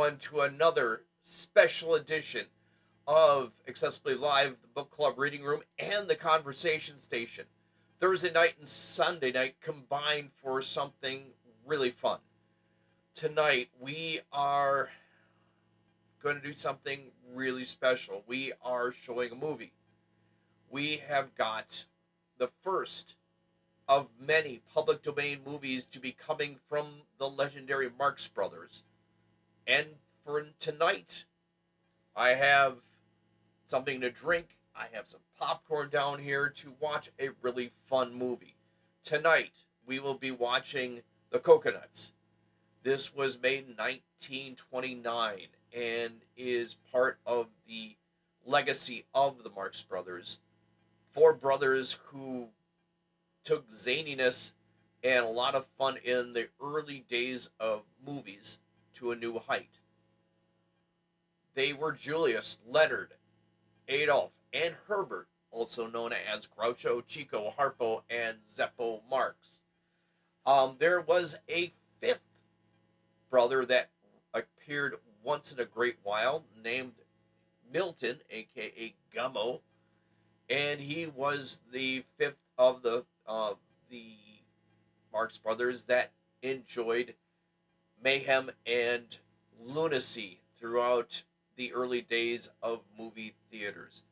everyone to another special edition of Accessibly Live, the book club reading room, and the conversation station. Thursday night and Sunday night combined for something really fun. Tonight we are going to do something really special. We are showing a movie. We have got the first of many public domain movies to be coming from the legendary Marx Brothers. And for tonight, I have something to drink. I have some popcorn down here to watch a really fun movie. Tonight, we will be watching The Cocoanuts. This was made in 1929 and is part of the legacy of the Marx Brothers. Four brothers who took zaniness and a lot of fun in the early days of movies to a new height. They were Julius, Leonard, Adolf, and Herbert, also known as Groucho, Chico, Harpo, and Zeppo Marx. There was a fifth brother that appeared once in a great while, named Milton, aka Gummo, and he was the fifth of the Marx Brothers that enjoyed mayhem and lunacy throughout the early days of movie theaters.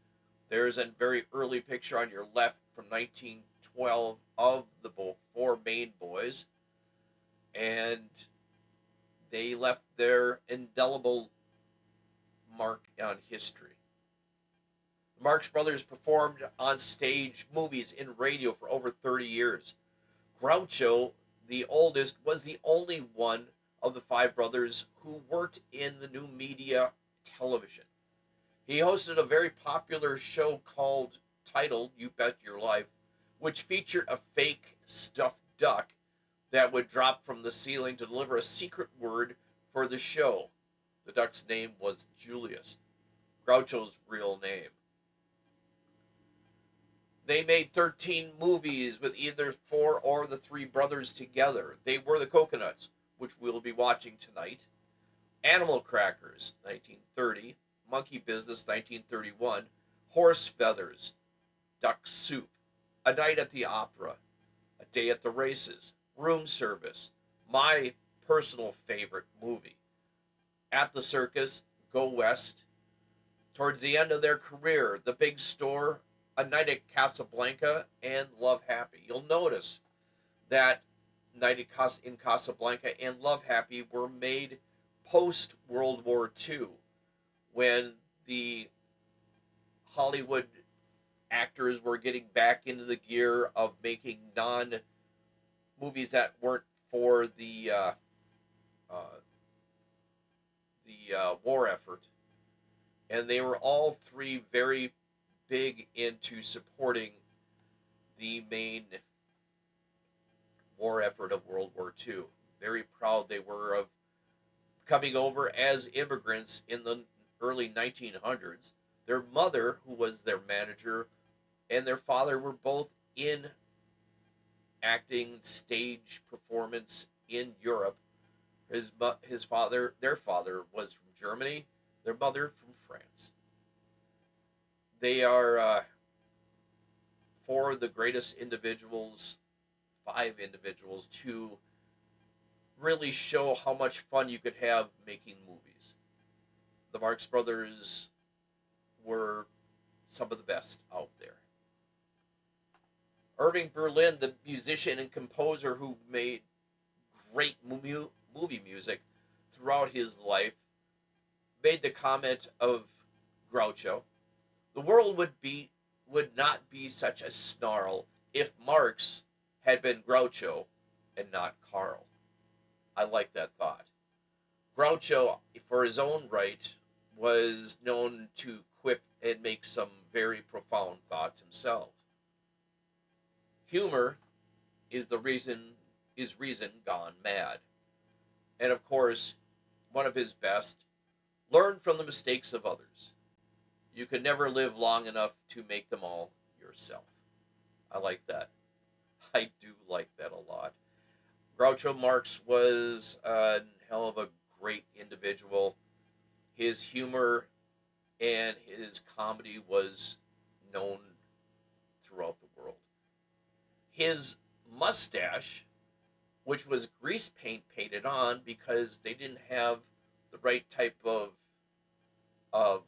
There's a very early picture on your left from 1912 of the four main boys, and they left their indelible mark on history. The Marx Brothers performed on stage, movies, and radio for over 30 years. Groucho, the oldest, was the only one of the five brothers who worked in the new media television. He hosted a very popular show titled You Bet Your Life, which featured a fake stuffed duck that would drop from the ceiling to deliver a secret word for the show. The duck's name was Julius, Groucho's real name. They made 13 movies with either four or the three brothers together. They were the Cocoanuts, which we'll be watching tonight, Animal Crackers, 1930, Monkey Business, 1931, Horse Feathers, Duck Soup, A Night at the Opera, A Day at the Races, Room Service, my personal favorite movie, At the Circus, Go West. Towards the end of their career, The Big Store, A Night at Casablanca, and Love Happy. You'll notice that Night in Casablanca and Love Happy were made post-World War II, when the Hollywood actors were getting back into the gear of making movies that weren't for the war effort. And they were all three very big into supporting the main war effort of World War II. Very proud they were of coming over as immigrants in the early 1900s. Their mother, who was their manager, and their father were both in acting stage performance in Europe. Their father was from Germany, their mother from France. They are four of the greatest individuals, five individuals, to really show how much fun you could have making movies. The Marx Brothers were some of the best out there. Irving Berlin, the musician and composer who made great movie music throughout his life, made the comment of Groucho, the world would not be such a snarl if Marx had been Groucho and not Karl. I like that thought. Groucho, for his own right, was known to quip and make some very profound thoughts himself. Humor is reason gone mad. And of course, one of his best, learn from the mistakes of others. You can never live long enough to make them all yourself. I like that. I do like that a lot. Groucho Marx was a hell of a great individual. His humor and his comedy was known throughout the world. His mustache, which was grease paint painted on because they didn't have the right type of of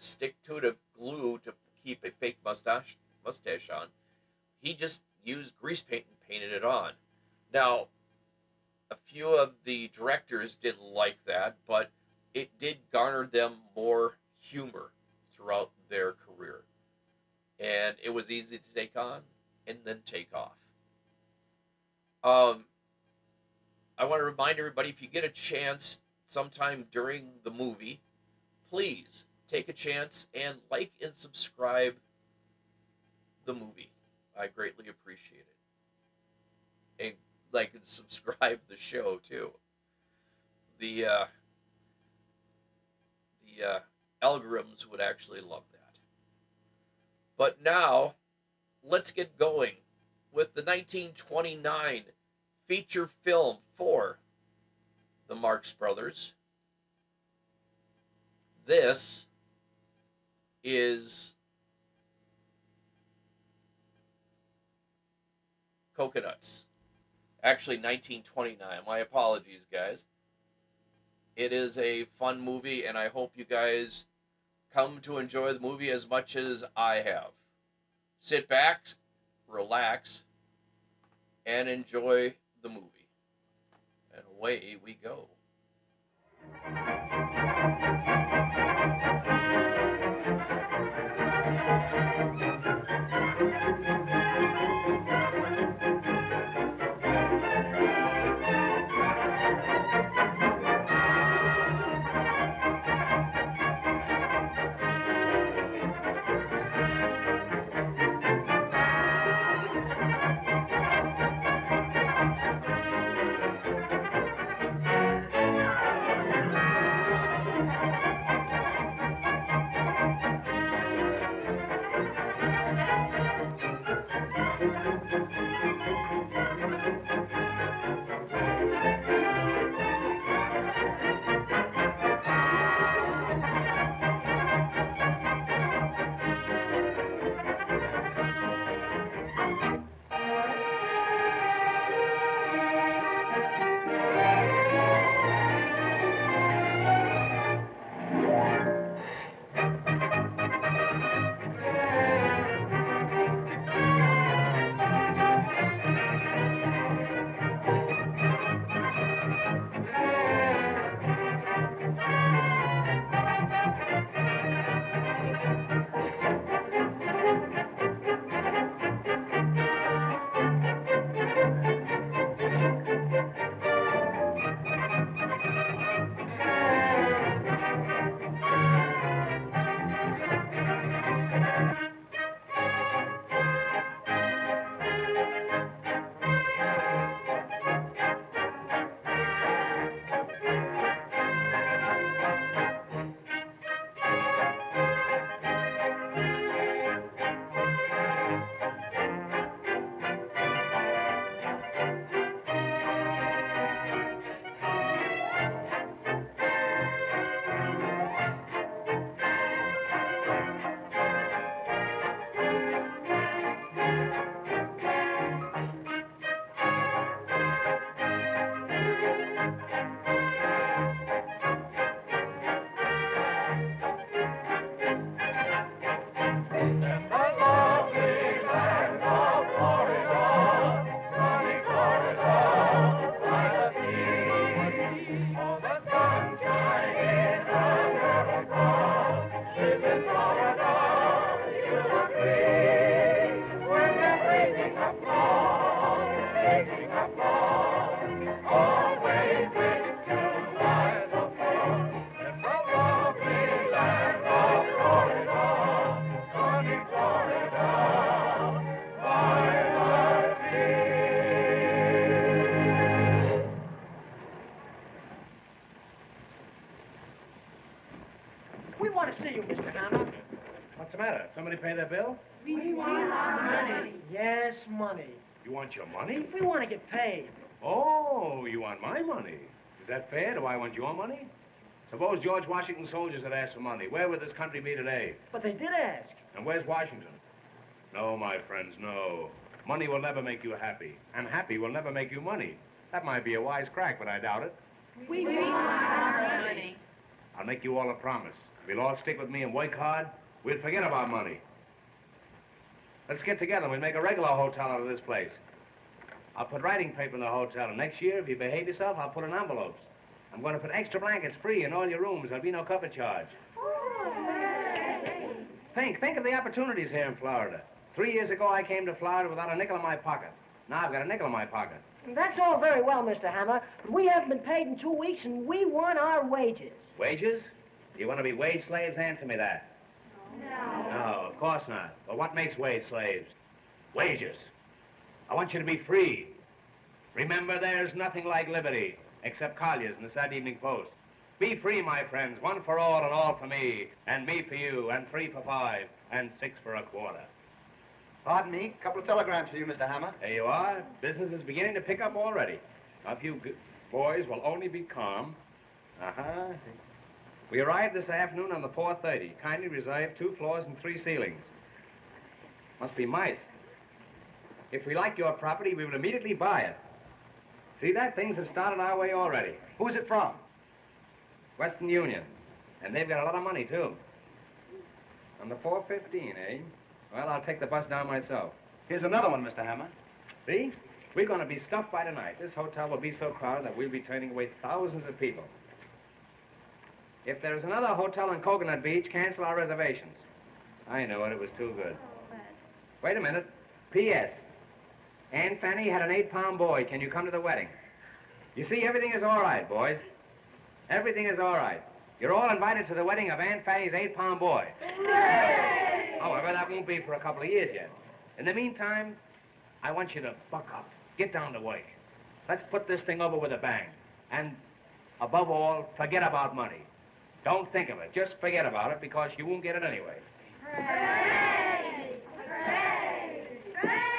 stick to it of glue to keep a fake mustache on. He just used grease paint and painted it on. Now, a few of the directors didn't like that, but it did garner them more humor throughout their career. And it was easy to take on and then take off. Um, I want to remind everybody, if you get a chance sometime during the movie, please take a chance and like and subscribe the movie. I greatly appreciate it. And like and subscribe the show too. The algorithms would actually love that. But now, let's get going with the 1929 feature film for the Marx Brothers. This is Cocoanuts. Actually, 1929. My apologies, guys. It is a fun movie, and I hope you guys come to enjoy the movie as much as I have. Sit back, relax, and enjoy the movie. And away we go. Somebody pay their bill? We want our money. Yes, money. You want your money? We want to get paid. Oh, you want my money. Is that fair? Do I want your money? Suppose George Washington's soldiers had asked for money. Where would this country be today? But they did ask. And where's Washington? No, my friends, no. Money will never make you happy. And happy will never make you money. That might be a wise crack, but I doubt it. We want our money. I'll make you all a promise. If you'll all stick with me and work hard, we'll forget about money. Let's get together and we'll make a regular hotel out of this place. I'll put writing paper in the hotel, and next year, if you behave yourself, I'll put in envelopes. I'm going to put extra blankets free in all your rooms. There'll be no cover charge. Think of the opportunities here in Florida. 3 years ago, I came to Florida without a nickel in my pocket. Now I've got a nickel in my pocket. That's all very well, Mr. Hammer, but we haven't been paid in 2 weeks, and we want our wages. Wages? You want to be wage slaves? Answer me that. No. No, of course not. Well, what makes wage slaves? Wages. I want you to be free. Remember, there's nothing like liberty, except Collier's and the Saturday Evening Post. Be free, my friends, one for all and all for me, and me for you, and 3 for 5, and 6 for a quarter. Pardon me, a couple of telegrams for you, Mr. Hammer. There you are. Business is beginning to pick up already. Now, if you boys will only be calm. We arrived this afternoon on the 4:30. Kindly reserve 2 floors and 3 ceilings. Must be mice. If we like your property, we will immediately buy it. See that? Things have started our way already. Who's it from? Western Union. And they've got a lot of money, too. On the 4:15, eh? Well, I'll take the bus down myself. Here's another one, Mr. Hammer. See? We're going to be stuffed by tonight. This hotel will be so crowded that we'll be turning away thousands of people. If there's another hotel on Coconut Beach, cancel our reservations. I knew it. It was too good. Wait a minute. P.S. Aunt Fanny had an 8-pound boy. Can you come to the wedding? You see, everything is all right, boys. Everything is all right. You're all invited to the wedding of Aunt Fanny's 8-pound boy. Hooray! However, that won't be for a couple of years yet. In the meantime, I want you to buck up. Get down to work. Let's put this thing over with a bang. And, above all, forget about money. Don't think of it. Just forget about it, because you won't get it anyway. Hooray! Hooray! Hooray!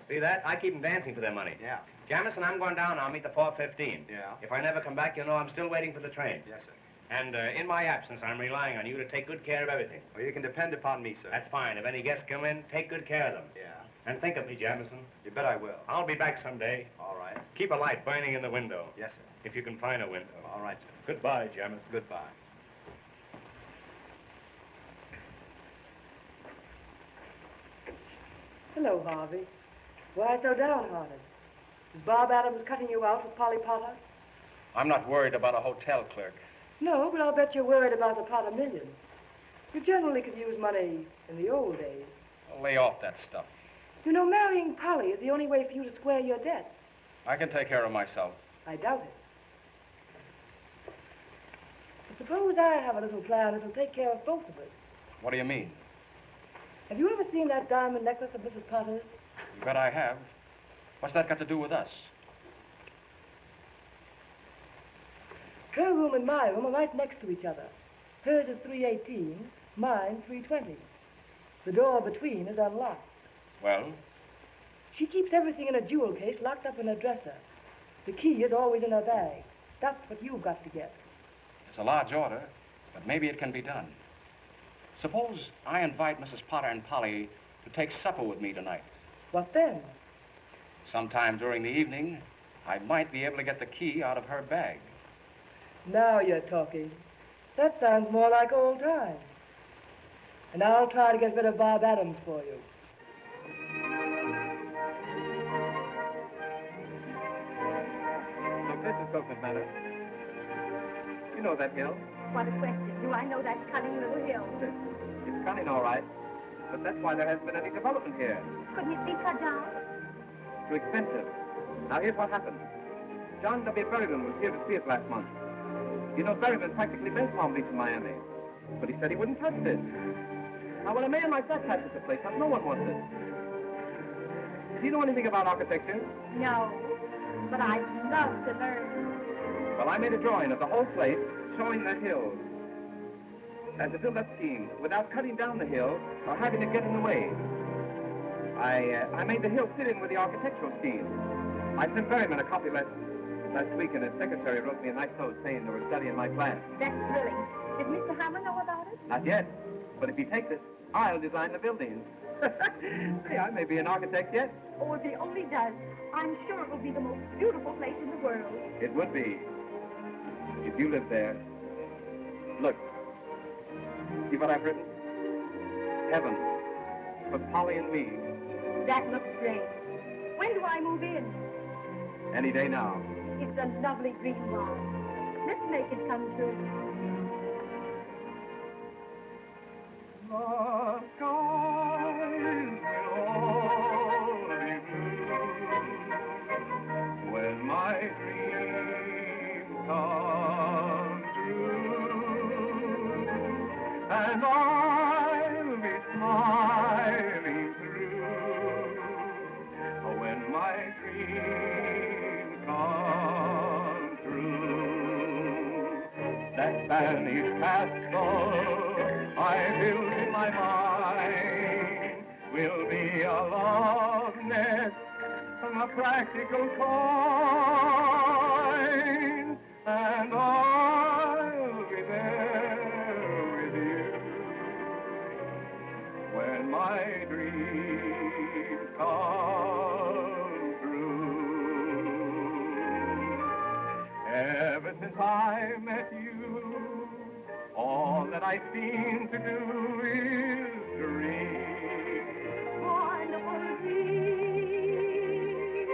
See that? I keep them dancing for their money. Yeah. Jamison, I'm going down. I'll meet the 4:15. Yeah. If I never come back, you'll know I'm still waiting for the train. Yes, sir. And in my absence, I'm relying on you to take good care of everything. Well, you can depend upon me, sir. That's fine. If any guests come in, take good care of them. Yeah. And think of me, Jamison. You bet I will. I'll be back someday. All right. Keep a light burning in the window. Yes, sir. If you can find a window. All right, sir. Goodbye, Jamison. Goodbye. Hello, Harvey. Why so downhearted? Is Bob Adams cutting you out with Polly Potter? I'm not worried about a hotel clerk. No, but I'll bet you're worried about the Potter million. You generally could use money in the old days. I'll lay off that stuff. You know, marrying Polly is the only way for you to square your debts. I can take care of myself. I doubt it. But suppose I have a little plan that'll take care of both of us. What do you mean? Have you ever seen that diamond necklace of Mrs. Potter's? You bet I have. What's that got to do with us? Her room and my room are right next to each other. Hers is 318, mine 320. The door between is unlocked. Well, She keeps everything in a jewel case locked up in her dresser. The key is always in her bag. That's what you've got to get. it's a large order, but maybe it can be done. Suppose I invite Mrs. Potter and Polly to take supper with me tonight. What then? Sometime during the evening, I might be able to get the key out of her bag. Now you're talking. That sounds more like old times. And I'll try to get rid of Bob Adams for you. Look, this is Coconut Manor. You know that hill. What a question. Do I know that cunning little hill? It's cunning, all right. But that's why there hasn't been any development here. Couldn't it be cut down? Too expensive. Now, here's what happened. John W. Berryman was here to see it last month. You know, Berryman practically built Palm Beach in Miami. But he said he wouldn't touch it. Now, when a man like that touches the place, no one wants it. Do you know anything about architecture? No. But I'd love to learn. Well, I made a drawing of the whole place showing the hill. And to build that scheme without cutting down the hill or having it get in the way. I made the hill fit in with the architectural scheme. I sent Berryman a copy last week, and his secretary wrote me a nice note saying they were studying my plan. That's thrilling. Did Mr. Hammer know about it? Not yet, but if he takes it, I'll design the buildings. Hey, I may be an architect yet. Oh, if he only does, I'm sure it will be the most beautiful place in the world. It would be. If you lived there. Look. See what I've written? Heaven. For Polly and me. That looks great. When do I move in? Any day now. It's a lovely dream, Bob. Let's make it come true. The skies will all be blue when my dreams come true, and I'll be smiling through when my dreams come true. That Spanish castle I build in my mind will be a love nest from a practical kind, and I'll be there with you when my dreams come true. Ever since I met you, all that I seem to do is dream. Wonderful dream.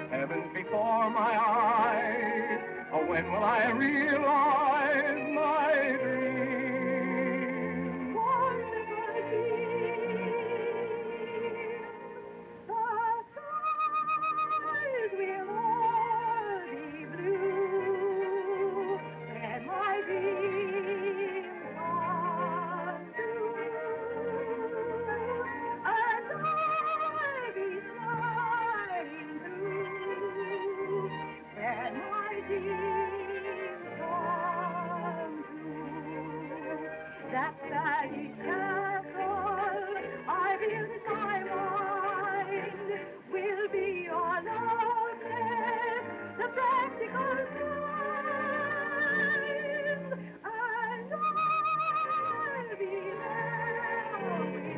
Heaven's before my eyes. Oh, when will I realize my dream? Wonderful dream. The skies will all be blue, and my dreams come true, and I'll be smiling through, and my dreams come true. That Spanish castle I built in my mind will be your love nest, the practical kind, and I'll be there with you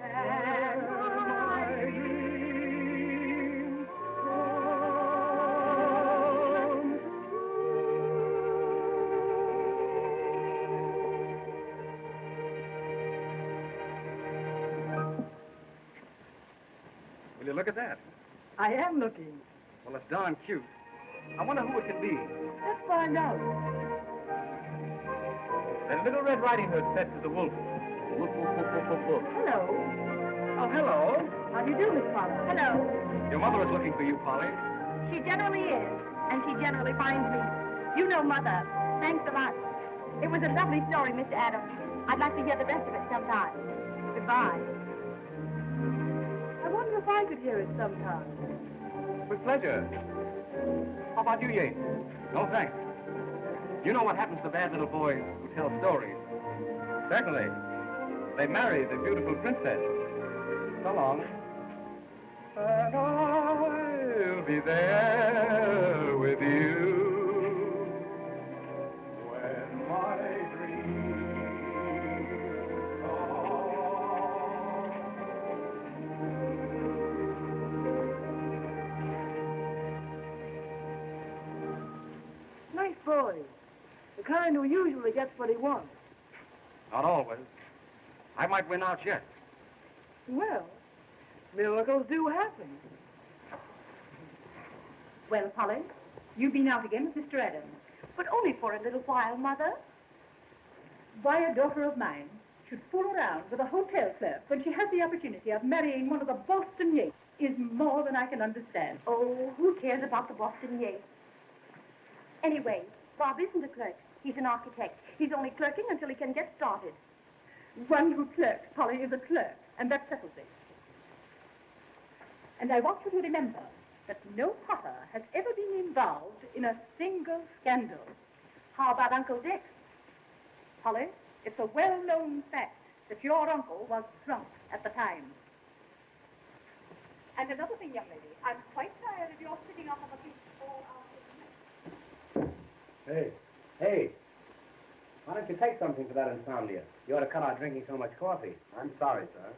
when my dreams come Will you look at that? I am looking. Well, it's darn cute. I wonder who it can be. Let's find out. That Little Red Riding Hood said to the wolf. Woof, woof, woof, woof, woof, woof. Hello. Oh, hello. How do you do, Miss Potter? Hello. Your mother is looking for you, Polly. She generally is, and she generally finds me. You know Mother. Thanks a lot. It was a lovely story, Mr. Adams. I'd like to hear the rest of it sometime. Goodbye. I wonder if I could hear it sometime. With pleasure. How about you, Yates? No, thanks. You know what happens to bad little boys who tell stories. Certainly. They marry the beautiful princess. So long. And I'll be there with you when my dreams come. Nice boy. The kind who usually gets what he wants. Not always. I might win out yet. Well, miracles do happen. Well, Polly, you've been out again with Mr. Adams. But only for a little while, Mother. Why a daughter of mine should fool around with a hotel clerk when she has the opportunity of marrying one of the Boston Yates is more than I can understand. Oh, who cares about the Boston Yates? Anyway, Bob isn't a clerk. He's an architect. He's only clerking until he can get started. One who clerks, Polly, is a clerk, and that settles it. And I want you to remember that no Potter has ever been involved in a single scandal. How about Uncle Dick? Polly, it's a well-known fact that your uncle was drunk at the time. And another thing, young lady, I'm quite tired of your sitting off of a beach all afternoon. Hey. Why don't you take something for that insomnia? You ought to cut out drinking so much coffee. I'm sorry, sir.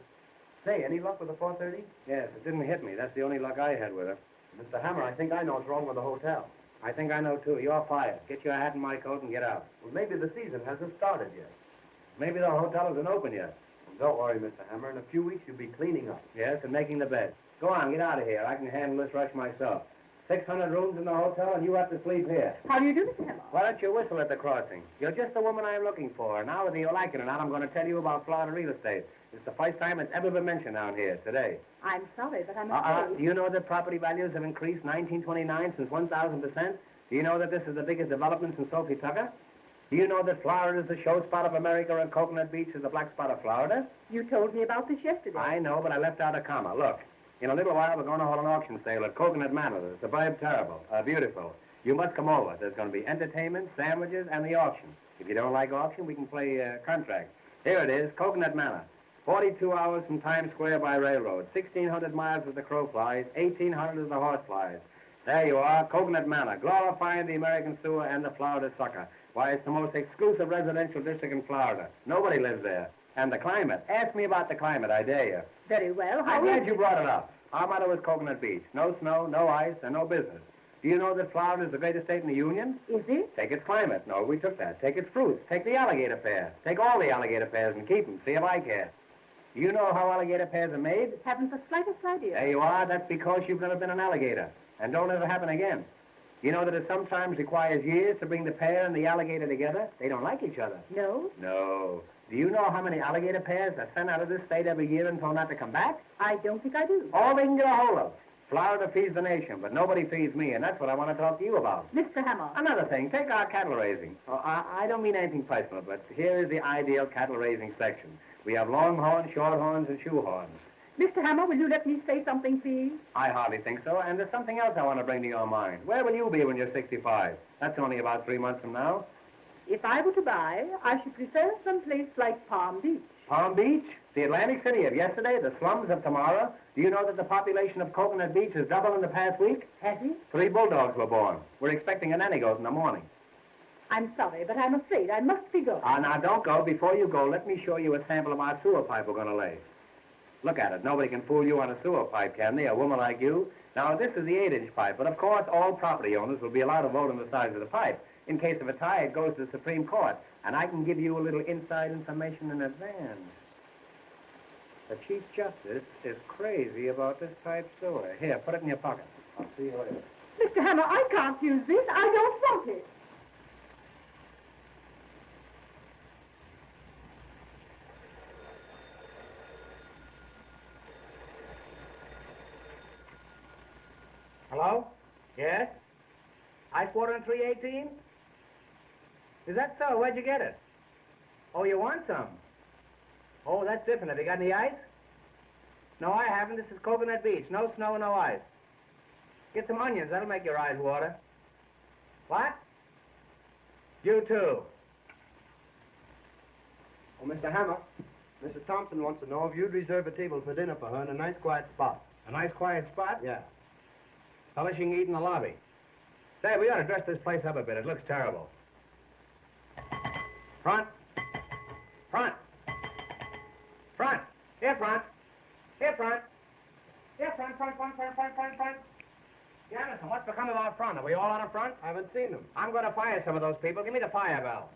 Say, any luck with the 4:30? Yes, it didn't hit me. That's the only luck I had with her. Mr. Hammer, I think I know what's wrong with the hotel. I think I know, too. You're fired. Get your hat and my coat and get out. Well, maybe the season hasn't started yet. Maybe the hotel isn't open yet. Well, don't worry, Mr. Hammer. In a few weeks, you'll be cleaning up. Yes, and making the bed. Go on, get out of here. I can handle this rush myself. 600 rooms in the hotel, and you have to sleep here. How do you do, Mr. Hammer? Why don't you whistle at the crossing? You're just the woman I'm looking for. Now, whether you like it or not, I'm going to tell you about Florida real estate. It's the first time it's ever been mentioned down here, today. I'm sorry, but I'm afraid... Do you know that property values have increased 1929 since 1,000%? Do you know that this is the biggest development since Sophie Tucker? Do you know that Florida is the show spot of America and Coconut Beach is the black spot of Florida? You told me about this yesterday. I know, but I left out a comma. Look, in a little while, we're going to hold an auction sale at Coconut Manor. The suburb terrible, beautiful. You must come over. There's going to be entertainment, sandwiches, and the auction. If you don't like auction, we can play contract. Here it is, Coconut Manor. 42 hours from Times Square by railroad. 1,600 miles as the crow flies. 1,800 as the horse flies. There you are, Coconut Manor, glorifying the American sewer and the Florida sucker. Why, it's the most exclusive residential district in Florida. Nobody lives there. And the climate. Ask me about the climate, I dare you. Very well. I'm glad you brought it up. Our motto is Coconut Beach. No snow, no ice, and no business. Do you know that Florida is the greatest state in the Union? Is it? Take its climate. No, we took that. Take its fruits. Take the alligator pear. Take all the alligator pears and keep them. See if I care. Do you know how alligator pears are made? Haven't the slightest idea. There you are. That's because you've never been an alligator. And don't ever happen again. You know that it sometimes requires years to bring the pear and the alligator together? They don't like each other. No? No. Do you know how many alligator pears are sent out of this state every year and told not to come back? I don't think I do. All they can get a hold of. Florida feeds the nation, but nobody feeds me, and that's what I want to talk to you about. Mr. Hammer. Another thing, take our cattle raising. Oh, I don't mean anything personal, but here is the ideal cattle raising section. We have longhorns, shorthorns, and shoehorns. Mr. Hammer, will you let me say something, please? I hardly think so, and there's something else I want to bring to your mind. Where will you be when you're 65? That's only about 3 months from now. If I were to buy, I should prefer some place like Palm Beach. Palm Beach? The Atlantic City of yesterday, the slums of tomorrow. Do you know that the population of Coconut Beach has doubled in the past week? Has he? 3 bulldogs were born. We're expecting a nanny goat in the morning. I'm sorry, but I'm afraid I must be going. Now, don't go. Before you go, let me show you a sample of our sewer pipe we're going to lay. Look at it. Nobody can fool you on a sewer pipe, can they? A woman like you. Now, this is the 8-inch pipe, but of course, all property owners will be allowed to vote on the size of the pipe. In case of a tie, it goes to the Supreme Court, and I can give you a little inside information in advance. The Chief Justice is crazy about this type sewer. Here, put it in your pocket. I'll see you later. Mr. Hammer, I can't use this. I don't want it. Hello? Yes? Ice water in 318? Is that so? Where'd you get it? Oh, you want some? Oh, that's different. Have you got any ice? No, I haven't. This is Coconut Beach. No snow, no ice. Get some onions. That'll make your eyes water. What? You too. Oh, Mr. Hammer, Mrs. Thompson wants to know if you'd reserve a table for dinner for her in a nice quiet spot. A nice quiet spot? Yeah. Tell her she can eat in the lobby. Say, we ought to dress this place up a bit. It looks terrible. Front. Front. Front. Here, front. Here, front. Here, front. Jamison, what's become of our front? Are we all out of front? I haven't seen them. I'm going to fire some of those people. Give me the fire bell.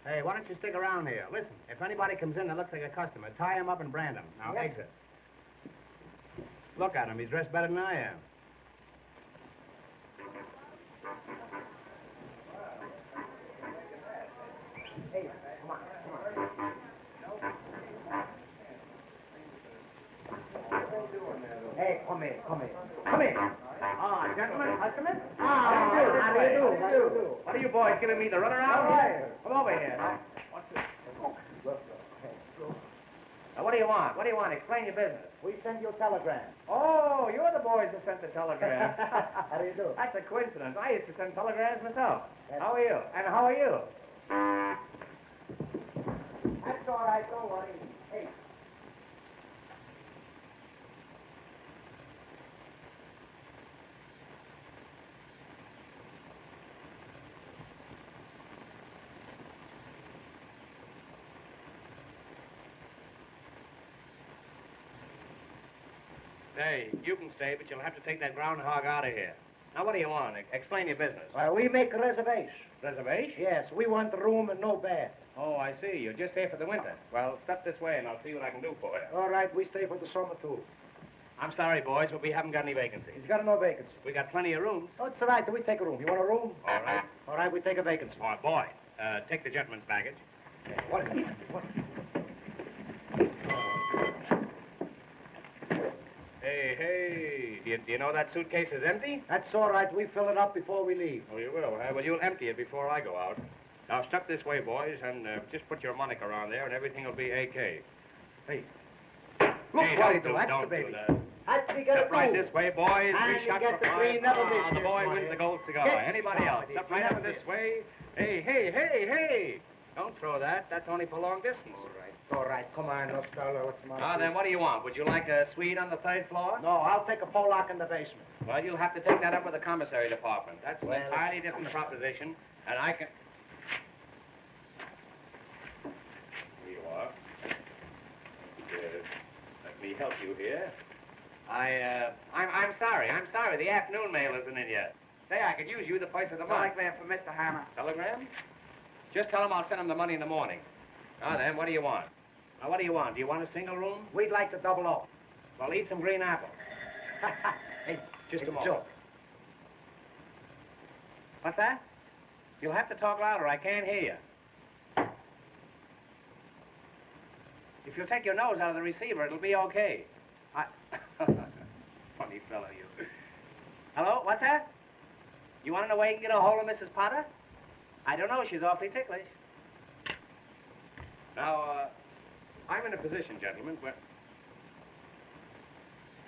Hey, why don't you stick around here? Listen, if anybody comes in that looks like a customer, tie him up and brand him. Now, exit. Look at him. He's dressed better than I am. Hey, come on. Hey, come here. Ah, gentlemen, customers? How do you do? What are you boys giving me the runaround here? Come over here. Now, what's this? Now, what do you want? Explain your business. We send you a telegram. Oh, you're the boys who sent the telegram. How do you do? That's a coincidence. I used to send telegrams myself. Yes. How are you? And how are you? That's all right, don't worry. Hey. Hey, you can stay, but you'll have to take that groundhog out of here. Now, what do you want? Explain your business. Well, we make a reservation. Reservation? Yes, we want a room and no bed. Oh, I see. You're just here for the winter. Well, step this way, and I'll see what I can do for you. All right, we stay for the summer, too. I'm sorry, boys, but we haven't got any vacancies. He's got no vacancy. We got plenty of rooms. Oh, it's all right. We take a room. You want a room? All right. All right, we take a vacancy. Oh, boy, take the gentleman's baggage. What is it? What? Hey, do you know that suitcase is empty? That's all right. We fill it up before we leave. Oh, you will, huh? Well, you'll empty it before I go out. Now, step this way, boys, and just put your moniker on there, and everything will be AK. Hey. Look, Hey, what do. That's don't the baby. do that. That's we get Step a right room. this way, boys. And Three you shots get for the five. green, never miss The this boy money. wins the gold cigar. Get Anybody else? started. Step right Never over this miss. way. Hey. Don't throw that. That's only for long distance. All right. Come on, no fella. What's the matter? Ah, then what do you want? Would you like a suite on the third floor? No, I'll take a Pollock in the basement. Well, you'll have to take that up with the commissary department. That's an Well, entirely different proposition, and I can... Here you are. Let me help you here. I'm sorry. The afternoon mail isn't in yet. Say, I could use you the place of the month. Telegram for Mr. Hammer. Telegram? Just tell him I'll send him the money in the morning. Now then, what do you want? Now, what do you want? Do you want a single room? We'd like to double up. Well, eat some green apples. Hey, just It's a a joke. What's that? You'll have to talk louder. I can't hear you. If you'll take your nose out of the receiver, it'll be okay. Funny fellow, you. Hello? What's that? You want to know where you can get a hold of Mrs. Potter? I don't know. She's awfully ticklish. Now, I'm in a position, gentlemen, where...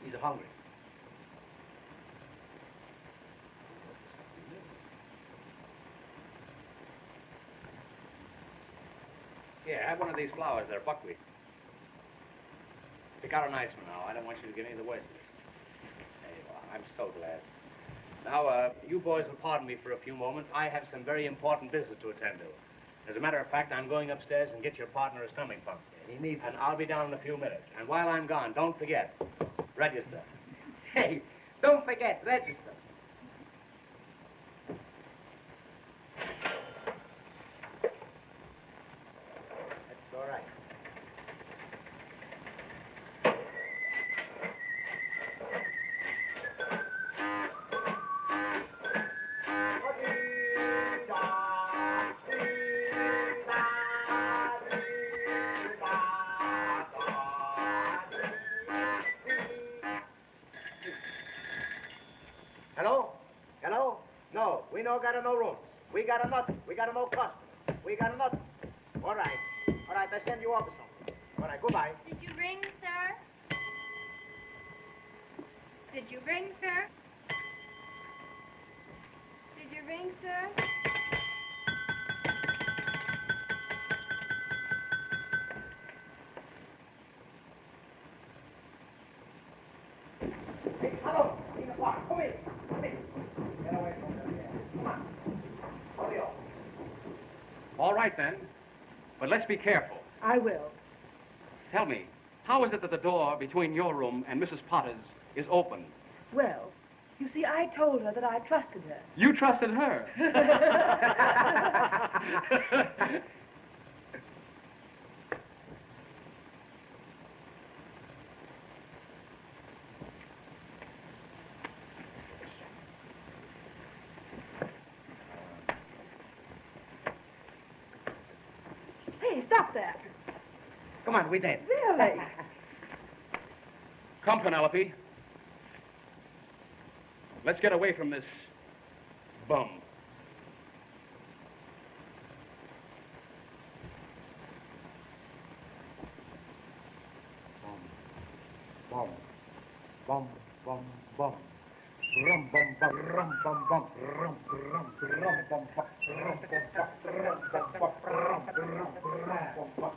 He's hungry. Here, have one of these flowers. They're buckwheat. Pick out a nice one now. I don't want you to get any of the worst of this. There you are. I'm so glad. Now, you boys will pardon me for a few moments. I have some very important business to attend to. As a matter of fact, I'm going upstairs and get your partner a stomach pump. He needs And I'll be down in a few minutes. And while I'm gone, don't forget, register. Hey, don't forget, register. That's all right. Hello? Hello? No, we no got no rooms. We got a nothing. We got no customer. We got a nothing. All right. All right, I send you over something. All right, goodbye. Did you ring, sir? Did you ring, sir? your ring, sir? Hey, hello. Come here. Come here. Get away from her. Come on. Hurry up. All right, then. But let's be careful. I will. Tell me, how is it that the door between your room and Mrs. Potter's is open? Well, you see, I told her that I trusted her. You trusted her. Hey, stop there. Come on, we did. Really? Come, Penelope. Let's get away from this bum. Bum, bum, bum, bum. Rum, bum, bum, rum, bum, bum, rum, rum, rum, bum, bum, rum, bum, bum, rum, bum, bum, rum, rum, rum, bum, bum.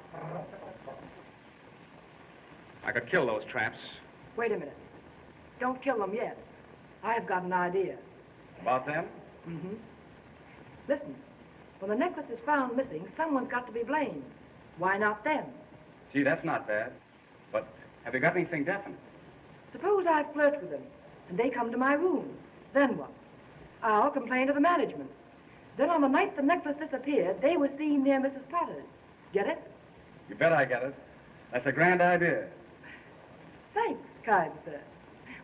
I could kill those traps. Wait a minute. Don't kill them yet. I've got an idea. About them? Mm-hmm. Listen, when the necklace is found missing, someone's got to be blamed. Why not them? Gee, that's not bad. But have you got anything definite? Suppose I flirt with them, and they come to my room. Then what? I'll complain to the management. Then on the night the necklace disappeared, they were seen near Mrs. Potter's. Get it? You bet I get it. That's a grand idea. Thanks, kind sir.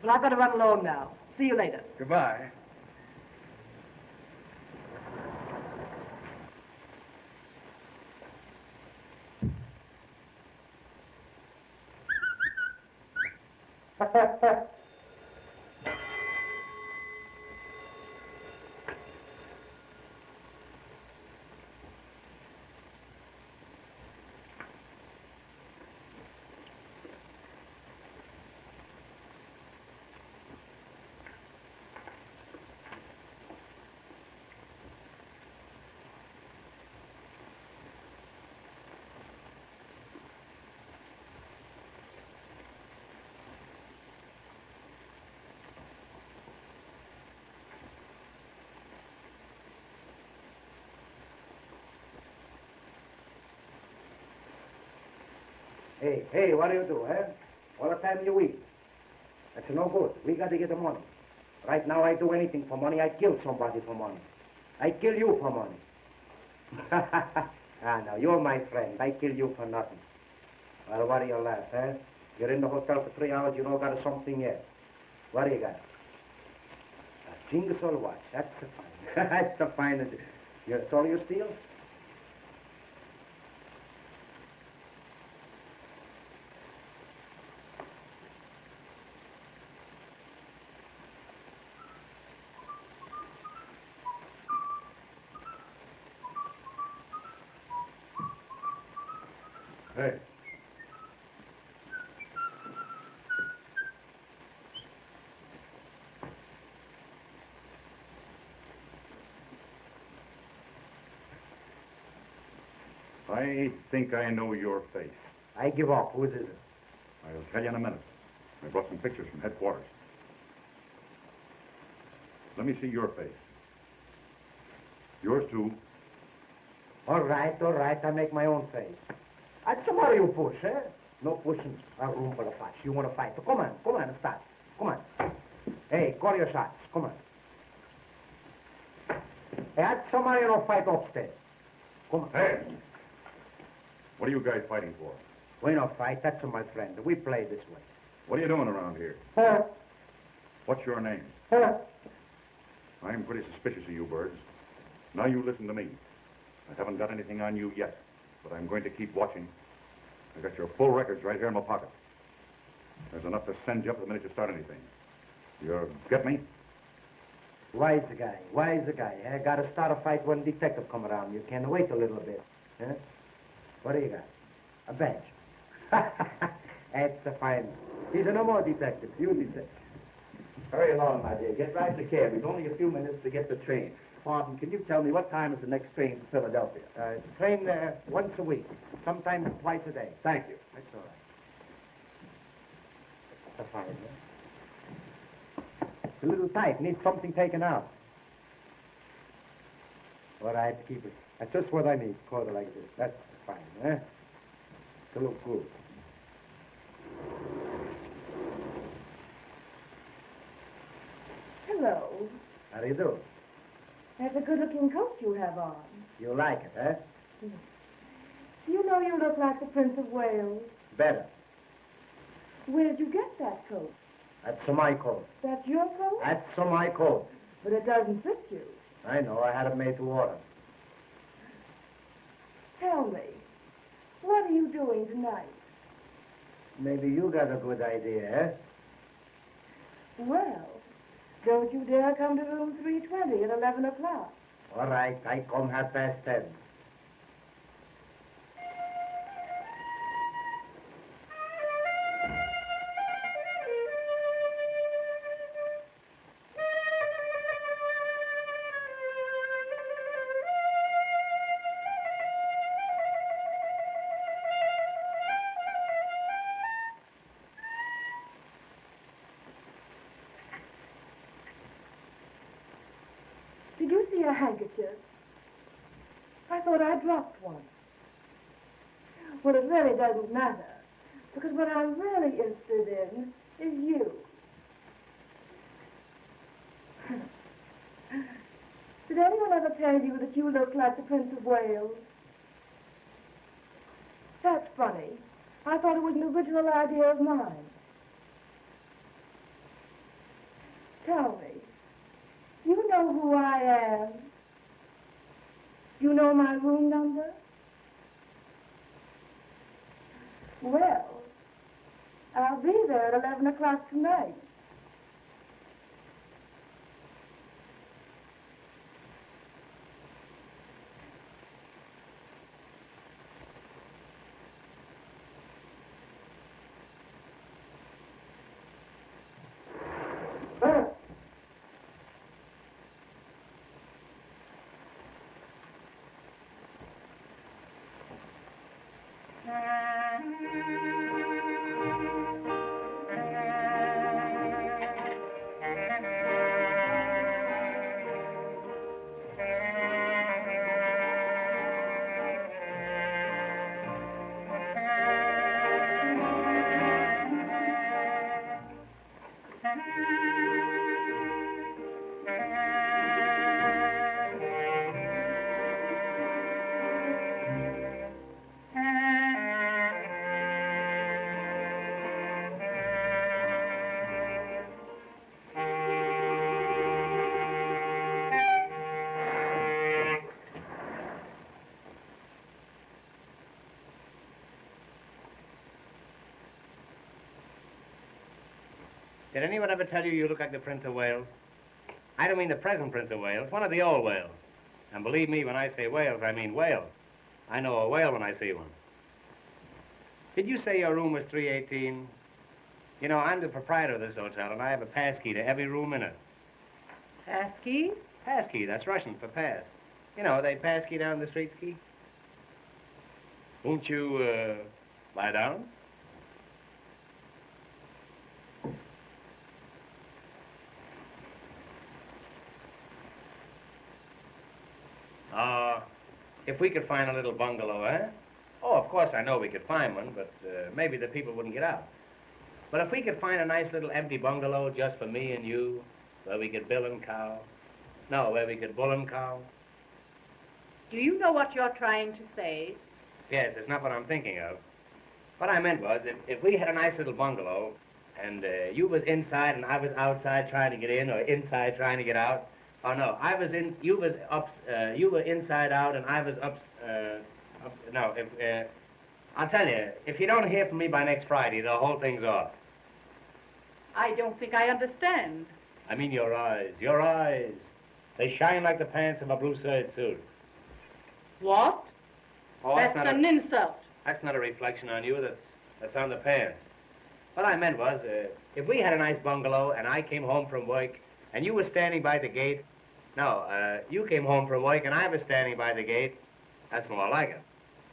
Well, I've got to run along now. See you later. Goodbye. Hey, what do you do, eh? All the time you eat. That's no good. We got to get the money. Right now, I do anything for money. I kill somebody for money. I kill you for money. No, you're my friend. I kill you for nothing. Well, what do you laugh, eh? You're in the hotel for 3 hours, you don't got something yet. What do you got? A Jingle watch. That's the fine. That's the finest. That's all you steal? Hey. I think I know your face. I give up. Whose is it? I'll tell you in a minute. I brought some pictures from headquarters. Let me see your face. Yours too. All right. I make my own face. That's tomorrow you push, eh? No pushing. A room for the fight. You want to fight? So come on, start. Come on. Hey, call your shots. Come on. Hey, that's tomorrow you don't fight upstairs. Come on. Hey! What are you guys fighting for? We don't fight. That's my friend. We play this way. What are you doing around here? Huh? What's your name? Huh? I'm pretty suspicious of you birds. Now you listen to me. I haven't got anything on you yet, but I'm going to keep watching. I got your full records right here in my pocket. There's enough to send you up the minute you start anything. You get me? Wise guy. I got to start a fight when detective come around. You can wait a little bit. Huh? What do you got? A badge. That's a fine. He's no more detective. You detective. Hurry along, my dear. Get right to the cab. It's only a few minutes to get the train. pardon, can you tell me what time is the next train to Philadelphia? It's a train once a week, sometimes twice a day. Thank you. That's all right. That's fine, It's a little tight. Needs something taken out. All right, keep it. That's just what I need. Quarter like this. That's fine, eh? To look good. Hello. How do you do? That's a good-looking coat you have on. You like it, eh? You know you look like the Prince of Wales. Better. Where did you get that coat? That's my coat. That's your coat? That's my coat. But it doesn't fit you. I know. I had it made to order. Tell me, what are you doing tonight? Maybe you got a good idea, eh? Well, don't you dare come to room 320 at 11 o'clock. All right. I come 10:30. Did you see a handkerchief? I thought I dropped one. Well, it really doesn't matter, because what I'm really interested in is you. Did anyone ever tell you that you look like the Prince of Wales? That's funny. I thought it was an original idea of mine. Tell me, you know who I am? You know my room number? Well, I'll be there at 11 o'clock tonight. Did anyone ever tell you you look like the Prince of Wales? I don't mean the present Prince of Wales, one of the old Wales. And believe me, when I say Wales, I mean whale. I know a whale when I see one. Did you say your room was 318? You know, I'm the proprietor of this hotel, and I have a pass key to every room in it. Pass key? Pass key, that's Russian for pass. You know, they pass key down the street key. Won't you, lie down? If we could find a little bungalow, eh? Oh, of course, I know we could find one, but maybe the people wouldn't get out. But if we could find a nice little empty bungalow just for me and you, where we could bill and cow. No, where we could bull and cow. Do you know what you're trying to say? Yes, it's not what I'm thinking of. What I meant was, if we had a nice little bungalow, and you was inside and I was outside trying to get in, or inside trying to get out. Oh no, I was in, you was up, you were inside out and I was no, I'll tell you, if you don't hear from me by next Friday, the whole thing's off. I don't think I understand. I mean your eyes, your eyes. They shine like the pants of a blue serge suit. What? Oh, That's an insult. That's not a reflection on you, that's on the pants. What I meant was, if we had a nice bungalow and I came home from work and you were standing by the gate, No, you came home from work and I was standing by the gate. That's more like it.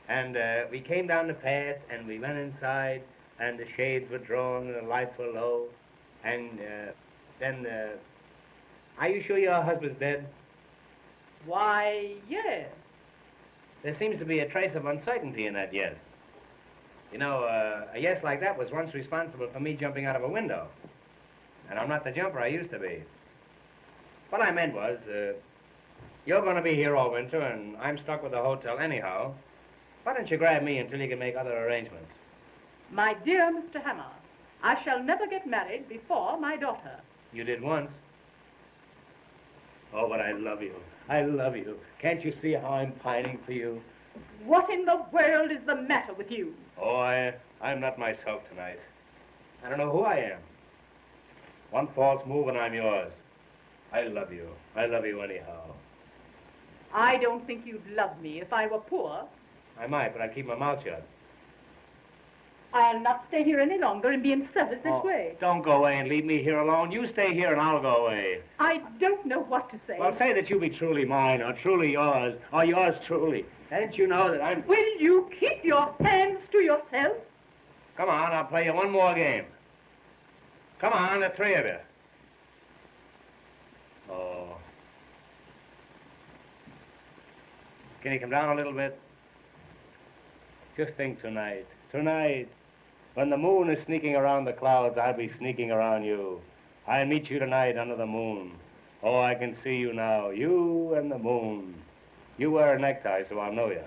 And we came down the path and we went inside and the shades were drawn and the lights were low. And then, are you sure your husband's dead? Why, yes. There seems to be a trace of uncertainty in that yes. You know, a yes like that was once responsible for me jumping out of a window. And I'm not the jumper I used to be. What I meant was, you're going to be here all winter, and I'm stuck with the hotel anyhow. Why don't you grab me until you can make other arrangements? My dear Mr. Hammer, I shall never get married before my daughter. You did once. Oh, but I love you. I love you. Can't you see how I'm pining for you? What in the world is the matter with you? Oh, I'm not myself tonight. I don't know who I am. One false move and I'm yours. I love you. I love you anyhow. I don't think you'd love me if I were poor. I might, but I'd keep my mouth shut. I'll not stay here any longer and be insulted this way. Don't go away and leave me here alone. You stay here and I'll go away. I don't know what to say. Well, say that you be truly mine or truly yours or yours truly. Don't you know that I'm... Will you keep your hands to yourself? Come on, I'll play you one more game. Come on, the three of you. Oh. Can you come down a little bit? Just think tonight. Tonight, when the moon is sneaking around the clouds, I'll be sneaking around you. I'll meet you tonight under the moon. Oh, I can see you now. You and the moon. You wear a necktie, so I'll know you.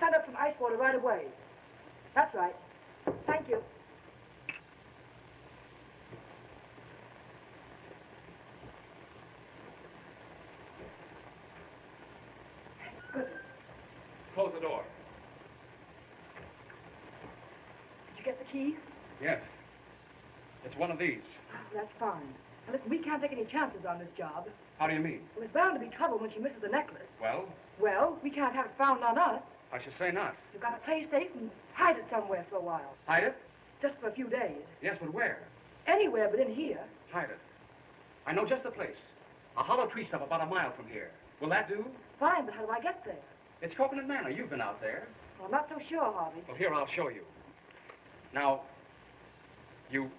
stand up some ice water right away. That's right. Thank you. Close the door. Did you get the keys? Yes. It's one of these. That's fine. Now, listen, we can't take any chances on this job. How do you mean? Well, there's bound to be trouble when she misses the necklace. Well, Well, we can't have it found on us. I should say not. You've got to play safe and hide it somewhere for a while. Hide it? Just for a few days. Yes, but where? Anywhere but in here. Hide it. I know just the place. A hollow tree stump about a mile from here. Will that do? Fine, but how do I get there? It's Coconut Manor. You've been out there. Well, I'm not so sure, Harvey. Well, here, I'll show you. Now, you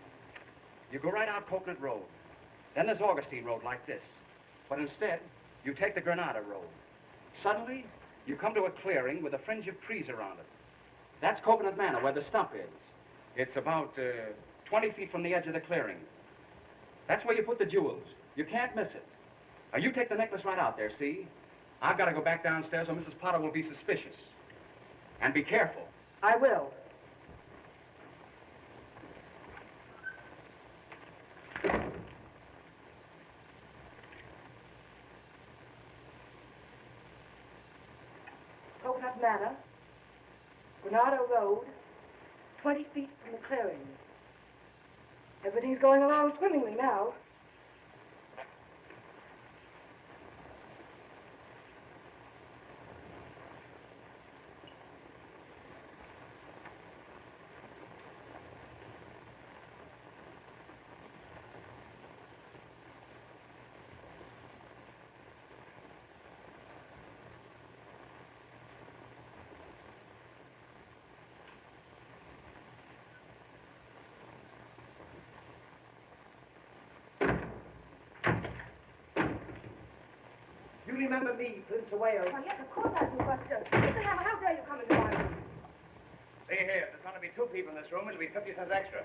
go right out Coconut Road. Then there's Augustine Road like this. But instead, you take the Granada Road. Suddenly, you come to a clearing with a fringe of trees around it. That's Coconut Manor, where the stump is. It's about 20 feet from the edge of the clearing. That's where you put the jewels. You can't miss it. Now, you take the necklace right out there, see? I've got to go back downstairs or Mrs. Potter will be suspicious. And be careful. I will. Coconut Manor, Granada Road, 20 feet from the clearing. Everything's going along swimmingly now. You remember me, Prince of Wales? Well, yes, of course I do, but, Mr. Hammer, how dare you come into my room? See here, if there's going to be 2 people in this room, it'll be 50 cents extra.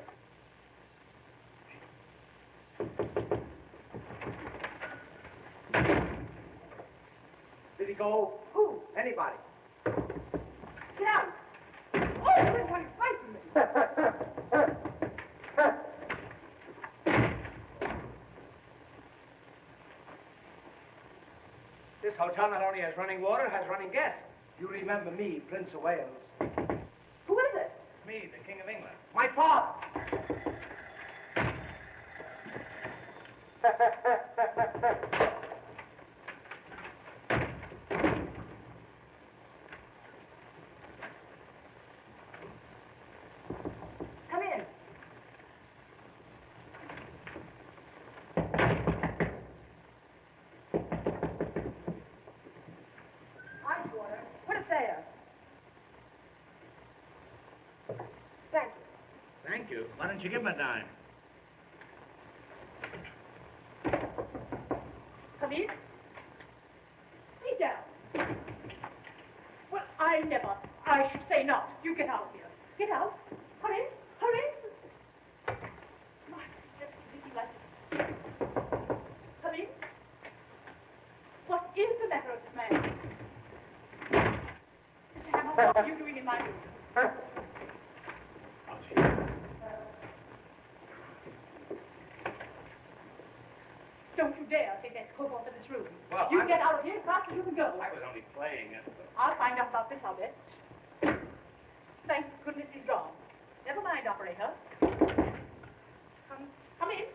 Did he go? Who? Anybody. Get out! Oh, you didn't want to frighten me. This hotel not only has running water, has running gas. You remember me, Prince of Wales? Who is it? Me, the King of England. My father. Come in. Ice water. Put it there. Thank you. Thank you. Why don't you give him a dime? Come in. Sit down. Well, I never. I should say not. You get out of here. Get out. Hurry. Hurry. My, just looking like this. Hurry. What is the matter with this man? Mr. Hammer, what are you doing in my room? Don't you dare take that coat off of this room. Well, you get out of here as fast as you can go. I was only playing. I'll find out about this, I'll bet. Thank goodness he's gone. Never mind, operator. Come in.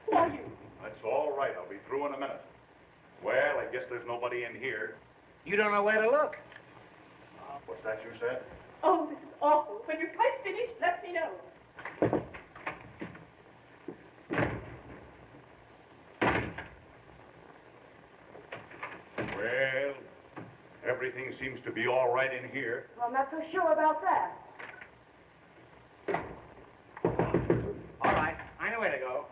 Who are you? That's all right. I'll be through in a minute. Well, I guess there's nobody in here. You don't know where to look. What's that you said? Oh, this is awful. When you're quite finished, let me know. Well, everything seems to be all right in here. Well, I'm not so sure about that. All right, I know where to go.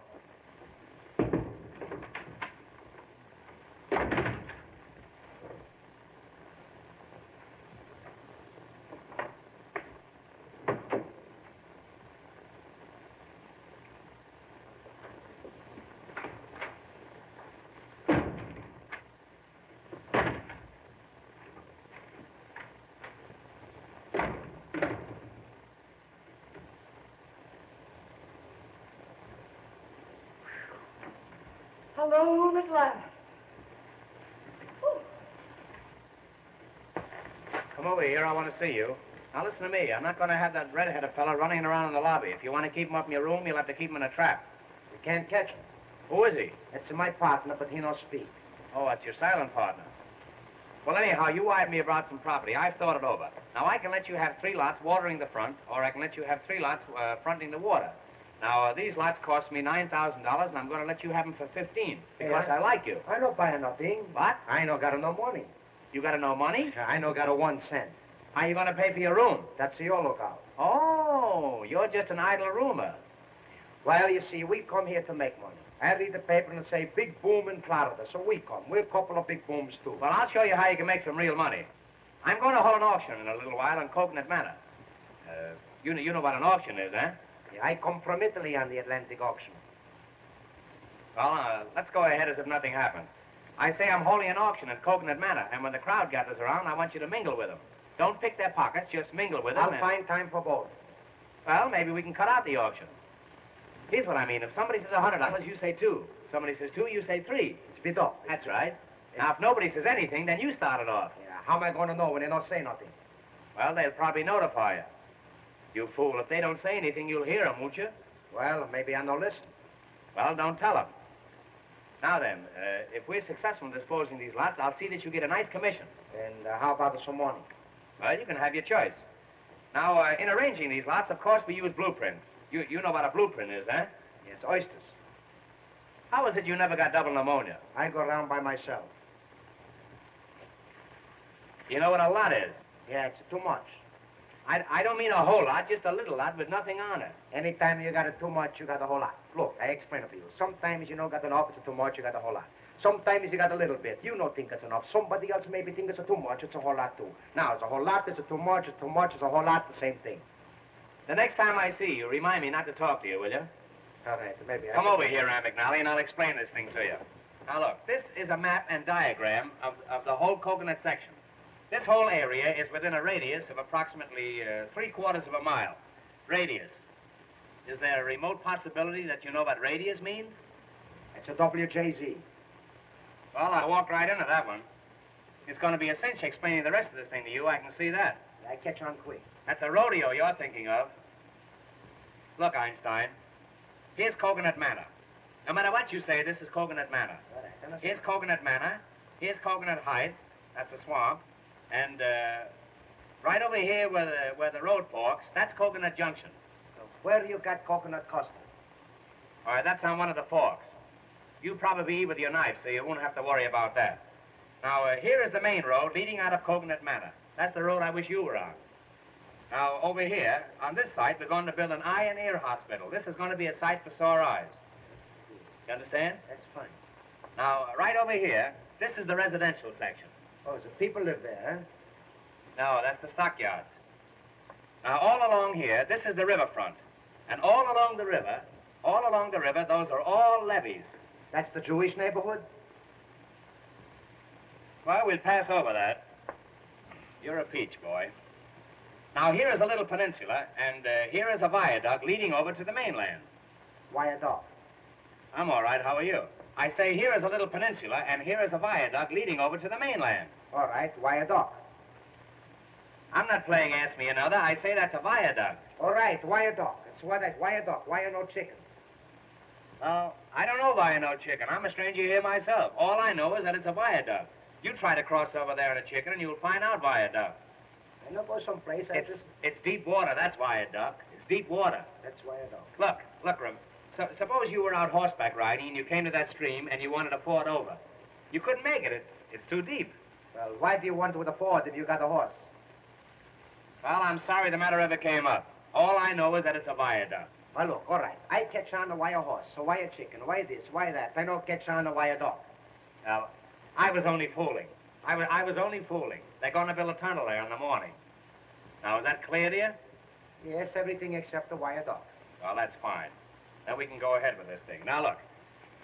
Alone at last. Come over here. I want to see you. Now, listen to me. I'm not going to have that red-headed fella running around in the lobby. If you want to keep him up in your room, you'll have to keep him in a trap. You can't catch him. Who is he? It's my partner, but he don't speak. Oh, that's your silent partner. Well, anyhow, you wired me about some property. I've thought it over. Now, I can let you have 3 lots watering the front, or I can let you have 3 lots fronting the water. Now, these lots cost me $9,000, and I'm going to let you have them for 15 because Yeah. I like you. I don't buy nothing. What? I ain't no got no money. You got no money? I no got a 1 cent. How you going to pay for your room? That's your lookout. Oh, you're just an idle rumor. Well, you see, we come here to make money. I read the paper and it say big boom in Florida, so we come. We're a couple of big booms, too. Well, I'll show you how you can make some real money. I'm going to hold an auction in a little while on Coconut Manor. You know what an auction is, eh? Yeah, I come from Italy on the Atlantic auction. Well, let's go ahead as if nothing happened. I say I'm holding an auction at Coconut Manor, and when the crowd gathers around, I want you to mingle with them. Don't pick their pockets, just mingle with them. I'll find time for both. Well, maybe we can cut out the auction. Here's what I mean. If somebody says $100, you say 2. If somebody says 2, you say 3. Spit off. That's right. Now, if nobody says anything, then you start it off. Yeah, how am I going to know when they don't say nothing? Well, they'll probably notify you. You fool. If they don't say anything, you'll hear them, won't you? Well, maybe I no listen. Well, don't tell them. Now then, if we're successful in disposing these lots, I'll see that you get a nice commission. And how about some money? Well, you can have your choice. Now, in arranging these lots, of course, we use blueprints. You know what a blueprint is, eh? Yes, oysters. How is it you never got double pneumonia? I go around by myself. You know what a lot is? Yeah, it's too much. I don't mean a whole lot, just a little lot with nothing on it. Anytime you got it too much, you got a whole lot. Look, I explain it to you. Sometimes you don't got enough, it's too much, you got a whole lot. Sometimes you got a little bit. You don't think it's enough. Somebody else maybe thinks it's too much, it's a whole lot too. Now, it's a whole lot, it's too much, it's a whole lot, the same thing. The next time I see you, remind me not to talk to you, will you? All right, maybe I Come can- over here, Aunt McNally, and I'll explain this thing to you. Now, look, this is a map and diagram of the whole coconut section. This whole area is within a radius of approximately 3/4 of a mile. Radius. Is there a remote possibility that you know what radius means? It's a WJZ. Well, I walked right into that one. It's going to be a cinch explaining the rest of this thing to you. I can see that. I catch on quick. That's a rodeo you're thinking of. Look, Einstein, here's Coconut Manor. No matter what you say, this is Coconut Manor. All right, then Here's Coconut Manor. Here's Coconut Heights. That's a swamp. And right over here where the road forks, that's Coconut Junction. Where you got coconut custard? All right, that's on one of the forks. You probably eat with your knife, so you won't have to worry about that. Now, here is the main road leading out of Coconut Manor. That's the road I wish you were on. Now, over here, on this site, we're going to build an eye and ear hospital. This is going to be a site for sore eyes. You understand? That's fine. Now, right over here, this is the residential section. Oh, so people live there, huh? No, that's the stockyards. Now, all along here, this is the riverfront. And all along the river, those are all levees. That's the Jewish neighborhood? Well, we'll pass over that. You're a peach, boy. Now, here is a little peninsula, and here is a viaduct leading over to the mainland. Why a dog? I'm all right. How are you? I say here is a little peninsula, and here is a viaduct leading over to the mainland. All right, why a dog? I'm not playing Ask Me Another. I say that's a viaduct. All right, why a dog? Why a dog? Why no chicken? Well, I don't know why I know chicken. I'm a stranger here myself. All I know is that it's a viaduct. You try to cross over there in a chicken, and you'll find out viaduct. I know go someplace. It's deep water. That's viaduct. It's deep water. That's why a dog. Look, Rim. Suppose you were out horseback riding, and you came to that stream, and you wanted to ford over. You couldn't make it. It's too deep. Well, why do you want with a ford if you got a horse? Well, I'm sorry the matter ever came up. All I know is that it's a viaduct. Well, look, all right. I catch on to why a horse, so why a chicken, why this, why that. I don't catch on to why a dog. Now, I was only fooling. I was only fooling. They're going to build a tunnel there in the morning. Now, is that clear to you? Yes, everything except the why a dog. Well, that's fine. Then we can go ahead with this thing. Now, look.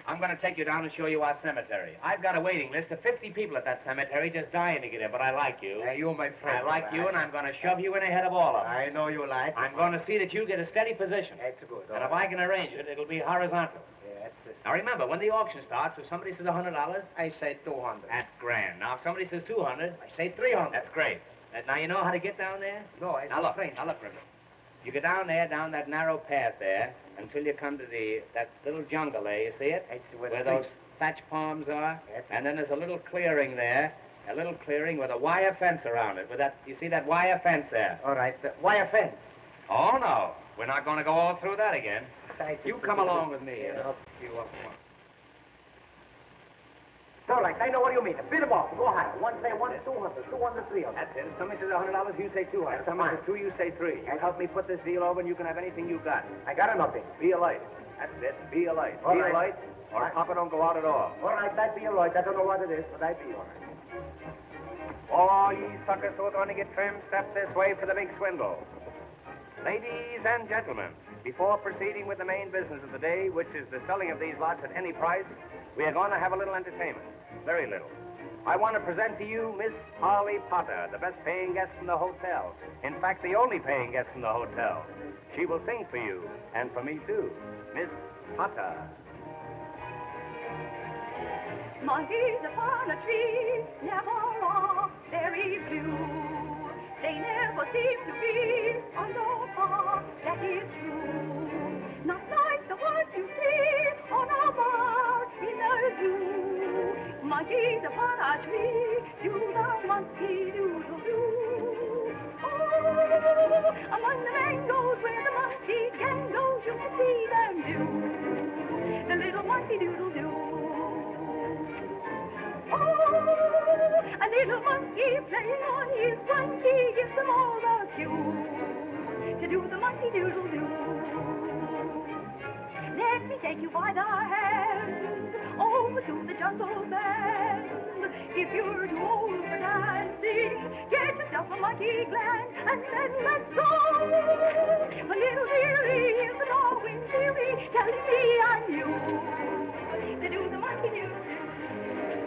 I'm going to take you down and show you our cemetery. I've got a waiting list of 50 people at that cemetery just dying to get in, but I like you. Hey, you, my friend. I like you, and I'm going to shove you in ahead of all of them. I know you like. I'm going to see that you get a steady position. That's good. And if I can arrange it, it'll be horizontal. Yeah, it? Now remember, when the auction starts, if somebody says $100, I say 200. that's grand. Now if somebody says 200, I say 300. that's great. Now you know how to get down there? No, I Now look, River. You go down there, down that narrow path there, until you come to that little jungle there. You see it? I see where Where the those thatch palms are. Yes. And then there's a little clearing there. A little clearing with a wire fence around it. With that, you see that wire fence there? All right, the wire fence. Oh no, we're not going to go all through that again. I You come along with me. Yeah. I'll hook you up. All right, I know what you mean. Beat them off. Go high. One say 1, 200, 200, 300. That's it. If somebody says $100, you say 200. If somebody says 2, you say 3. You help me put this deal over, and you can have anything you got. I got nothing. Be a light. That's it. Be a light. All Be right. a light, or Papa don't go out at all. All right, that be all right. I don't know what it is, but I be all right. All ye suckers who are going to get trimmed, step this way for the big swindle. Ladies and gentlemen, before proceeding with the main business of the day, which is the selling of these lots at any price, we are going to have a little entertainment. Very little. I want to present to you Miss Polly Potter, the best paying guest in the hotel. In fact, the only paying guest in the hotel. She will sing for you, and for me too. Miss Potter. Monkeys upon a tree, never are very blue. They never seem to be under par, that is true. Not like the ones you see on a bar in a zoo. Monkeys upon a tree, do the monkey doodle-doo. Oh, among the mangoes where the monkey gang goes, you can see them do. The little monkey doodle-doo. Oh, a little monkey playing on his monkey gives them all the cue to do the monkey doodle-doo. Let me take you by the hand over to the jungle band. If you're too old for dancing, get yourself a monkey gland and then let's go. A little dearie in the Darwin theory telling me I'm you to do the monkey doodle-doo.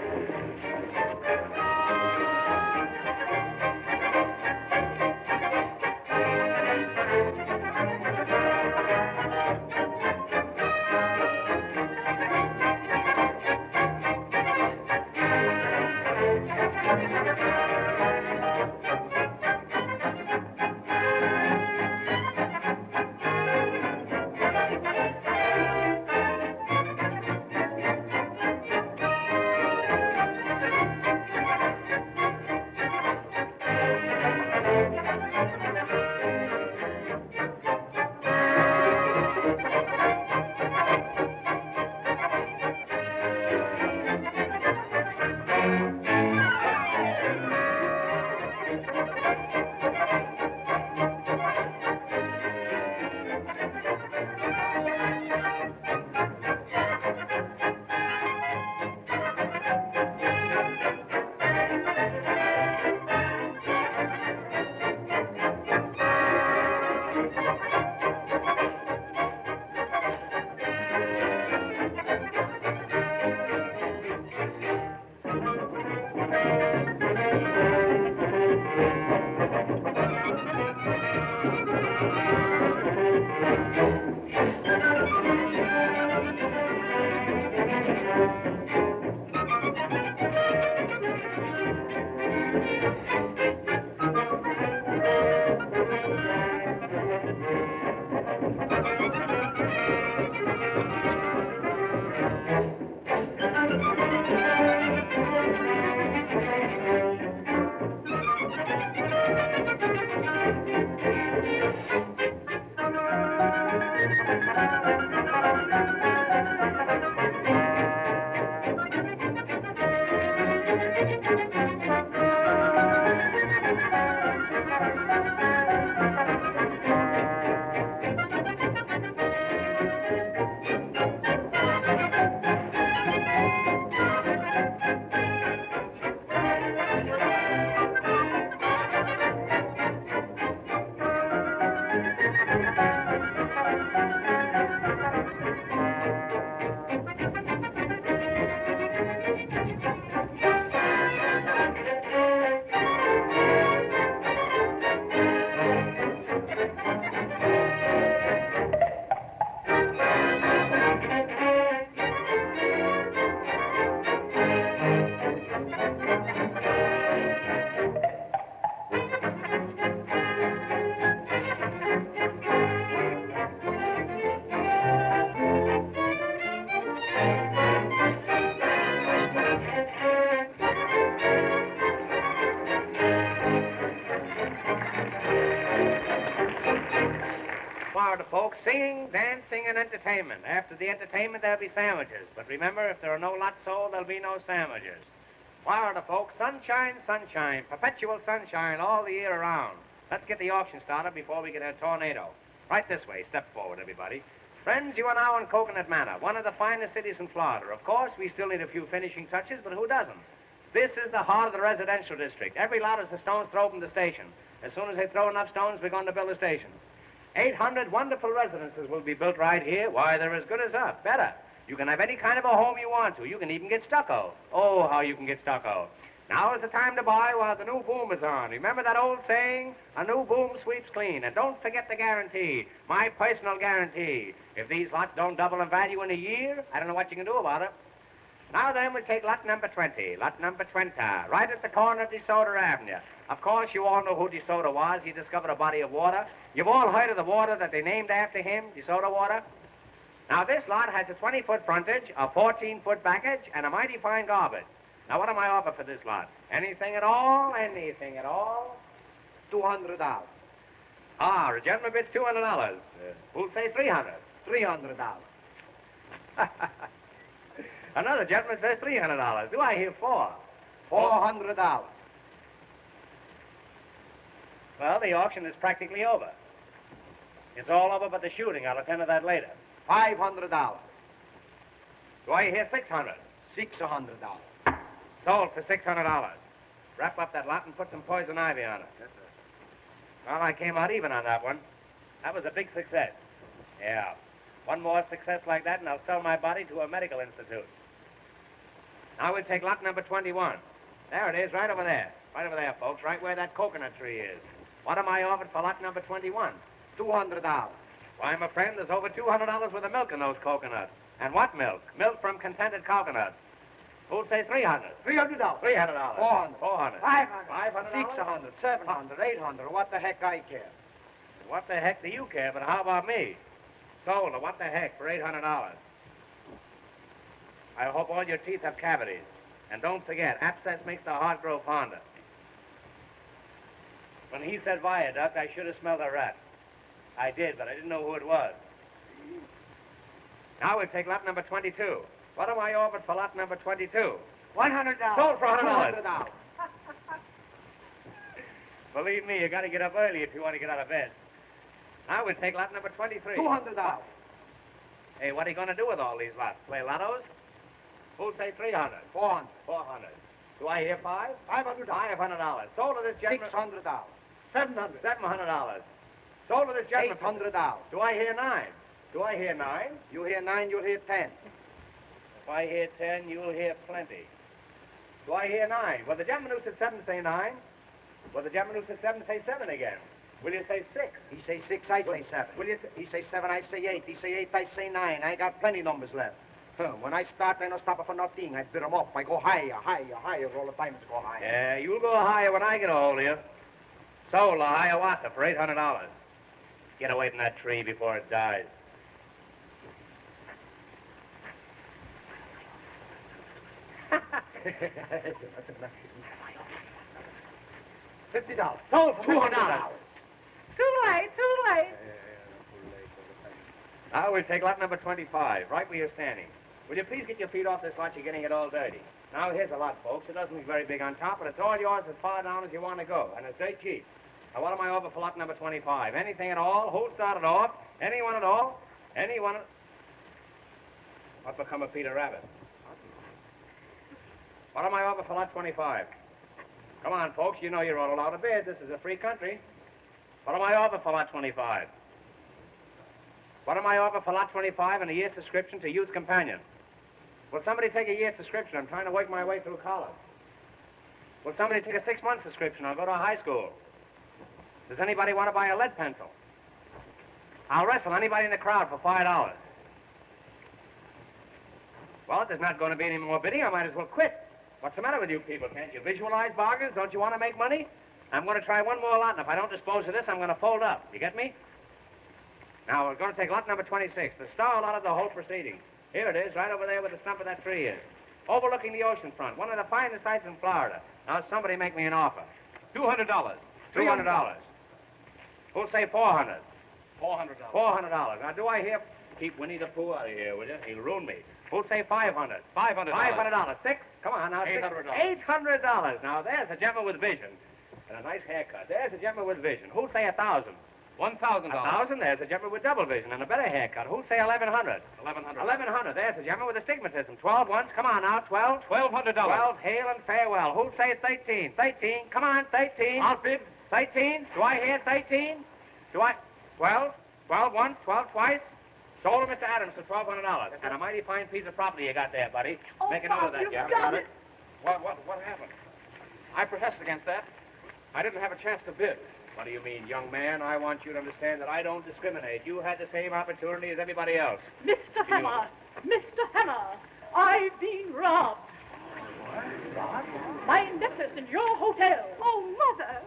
Florida folks, singing, dancing, and entertainment. After the entertainment, there'll be sandwiches. But remember, if there are no lots sold, there'll be no sandwiches. Florida folks, sunshine, sunshine, perpetual sunshine all the year around. Let's get the auction started before we get a tornado. Right this way. Step forward, everybody. Friends, you are now in Coconut Manor, one of the finest cities in Florida. Of course, we still need a few finishing touches, but who doesn't? This is the heart of the residential district. Every lot is a stone's throw from the station. As soon as they throw enough stones, we're going to build a station. 800 wonderful residences will be built right here. Why, they're as good as up. Better. You can have any kind of a home you want to. You can even get stucco. Oh, how you can get stucco. Now is the time to buy while the new boom is on. Remember that old saying? A new boom sweeps clean. And don't forget the guarantee. My personal guarantee. If these lots don't double in value in a year, I don't know what you can do about it. Now then, we'll take lot number 20. Lot number 20, right at the corner of DeSoto Avenue. Of course, you all know who DeSoto was. He discovered a body of water. You've all heard of the water that they named after him, DeSoto water. Now, this lot has a 20-foot frontage, a 14-foot backage, and a mighty fine garbage. Now, what am I offer for this lot? Anything at all? Anything at all? $200. Ah, the gentleman bids $200. Who'll say $300? $300. Another gentleman says $300. Do I hear $400? $400. Well, the auction is practically over. It's all over but the shooting. I'll attend to that later. $500. Do I hear $600? $600. Sold for $600. Wrap up that lot and put some poison ivy on it. Yes, sir. Well, I came out even on that one. That was a big success. Yeah. One more success like that, and I'll sell my body to a medical institute. Now we'll take lot number 21. There it is, right over there. Right over there, folks, right where that coconut tree is. What am I offered for lot number 21? $200. Why, my friend, there's over $200 worth of milk in those coconuts. And what milk? Milk from contented coconuts. Who'll say $300? $300. $300. $400. $400. $500. $500. $600. $700. $800. What the heck I care? What the heck do you care? But how about me? Sold. What the heck for $800? I hope all your teeth have cavities. And don't forget, abscess makes the heart grow fonder. When he said viaduct, I should have smelled a rat. I did, but I didn't know who it was. Now we'll take lot number 22. What am I offered for lot number 22? $100. Sold for $100. $200. Believe me, you got to get up early if you want to get out of bed. Now we'll take lot number 23. $200. Hey, what are you going to do with all these lots? Play lottos? Who'll say $300? $400. $400. Do I hear $500? $500. $500. Sold to this gentleman. $600. $700. $700. Sold to this gentleman. $800. Do I hear $9? Do I hear $9? You hear 9, you'll hear 10. If I hear 10, you'll hear plenty. Do I hear 9? Well, the gentleman who said 7 say 9. Well, the gentleman who said 7 say 7 again. Will you say 6? He say 6, I say 7. Will you say... He say 7, I say 8. He say 8, I say 9. I got plenty numbers left. When I start, I don't stop for nothing. I bid them up. I go higher, higher, higher. All the time it's go higher. Yeah, you'll go higher when I get a hold of you. Sold a Hiawatha for $800. Get away from that tree before it dies. $50. Sold for $200. Too late, too late. Now we'll take lot number 25, right where you're standing. Will you please get your feet off this lot? You're getting it all dirty. Now, here's a lot, folks. It doesn't look very big on top, but it's all yours as far down as you want to go, and it's dirt cheap. Now, what am I over for lot number 25? Anything at all? Who started off? Anyone at all? Anyone? What become of Peter Rabbit? What am I over for lot 25? Come on, folks. You know you're all allowed to bid. This is a free country. What am I over for lot 25? What am I over for lot 25 and a year's subscription to Youth Companion? Will somebody take a year's subscription? I'm trying to work my way through college. Will somebody take a 6-month subscription? I'll go to high school. Does anybody want to buy a lead pencil? I'll wrestle anybody in the crowd for $5. Well, if there's not going to be any more bidding, I might as well quit. What's the matter with you people? Can't you visualize bargains? Don't you want to make money? I'm going to try one more lot, and if I don't dispose of this, I'm going to fold up. You get me? Now, we're going to take lot number 26, the star lot of the whole proceeding. Here it is, right over there where the stump of that tree is. Overlooking the ocean front, one of the finest sights in Florida. Now, somebody make me an offer. $200. $300. Who'll say $400? $400. $400. Now, do I hear... Keep Winnie the Pooh out of here, will you? He'll ruin me. Who'll say $500? $500. $500. Six? Come on now. $800. $800. Now, there's a gentleman with vision. And a nice haircut. There's a gentleman with vision. Who'll say $1,000? $1,000. $1,000. There's a gentleman with double vision and a better haircut. Who'll say $1,100? $1,100. $1,100. There's a gentleman with astigmatism. 12 once. Come on now. 12. $1,200. 12. Hail and farewell. Who'll say 13? 13. Come on. 13. I'll bid. 13. Do I hear 13? Do I? 12. 12 once. 12 twice. Sold to Mr. Adams for $1,200. And a mighty fine piece of property you got there, buddy. Oh, Make a note of Bob, that. you've You haven't got got it. What happened? I protest against that. I didn't have a chance to bid. What do you mean, young man? I want you to understand that I don't discriminate. You had the same opportunity as everybody else. Mr. Hammer, Mr. Hammer, I've been robbed. What? My necklace in your hotel. Oh, Mother.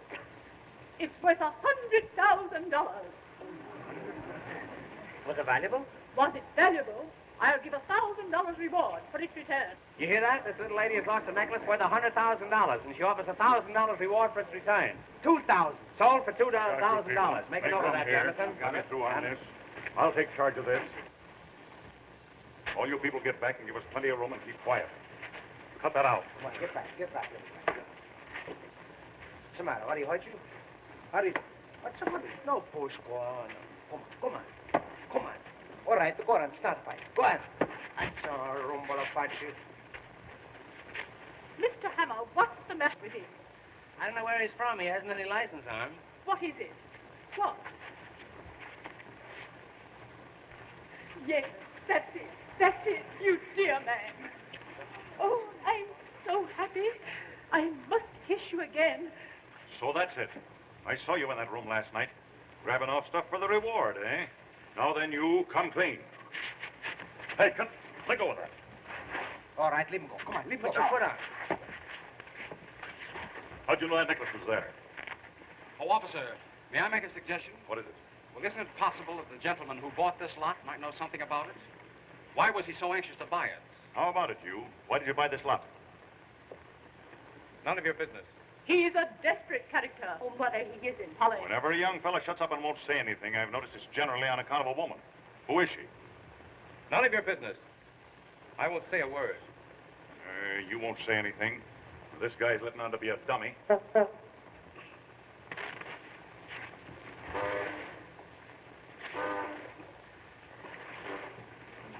It's worth $100,000. Was it valuable? Was it valuable? I'll give $1,000 reward for its return. You hear that? This little lady has lost a necklace worth $100,000, and she offers $1,000 reward for its return. $2,000. Sold for $2,000. Make a note of that, Jonathan. Got me through on this. I'll take charge of this. All you people get back and give us plenty of room and keep quiet. Cut that out. Come on, get back. What's the matter? What do you hurt you? What's the matter? No push, go on. Come on. All right, go on, start fight. Go on. That's a rumble of fight. Mr. Hammer, what's the matter with him? I don't know where he's from. He hasn't any license on him. What is it? What? Yes, that's it, you dear man. Oh, I'm so happy. I must kiss you again. So that's it. I saw you in that room last night, grabbing off stuff for the reward, eh? Now then, you come clean. Hey, let go of that. All right, leave him go. Come on, leave him Put go. your foot on. How'd you know that necklace was there? Oh, officer, may I make a suggestion? What is it? Well, isn't it possible that the gentleman who bought this lot might know something about it? Why was he so anxious to buy it? How about it, you? Why did you buy this lot? None of your business. He's a desperate character. Oh, Mother, he isn't. Holly. Whenever a young fella shuts up and won't say anything, I've noticed it's generally on account of a woman. Who is she? None of your business. I won't say a word. You won't say anything. This guy's letting on to be a dummy.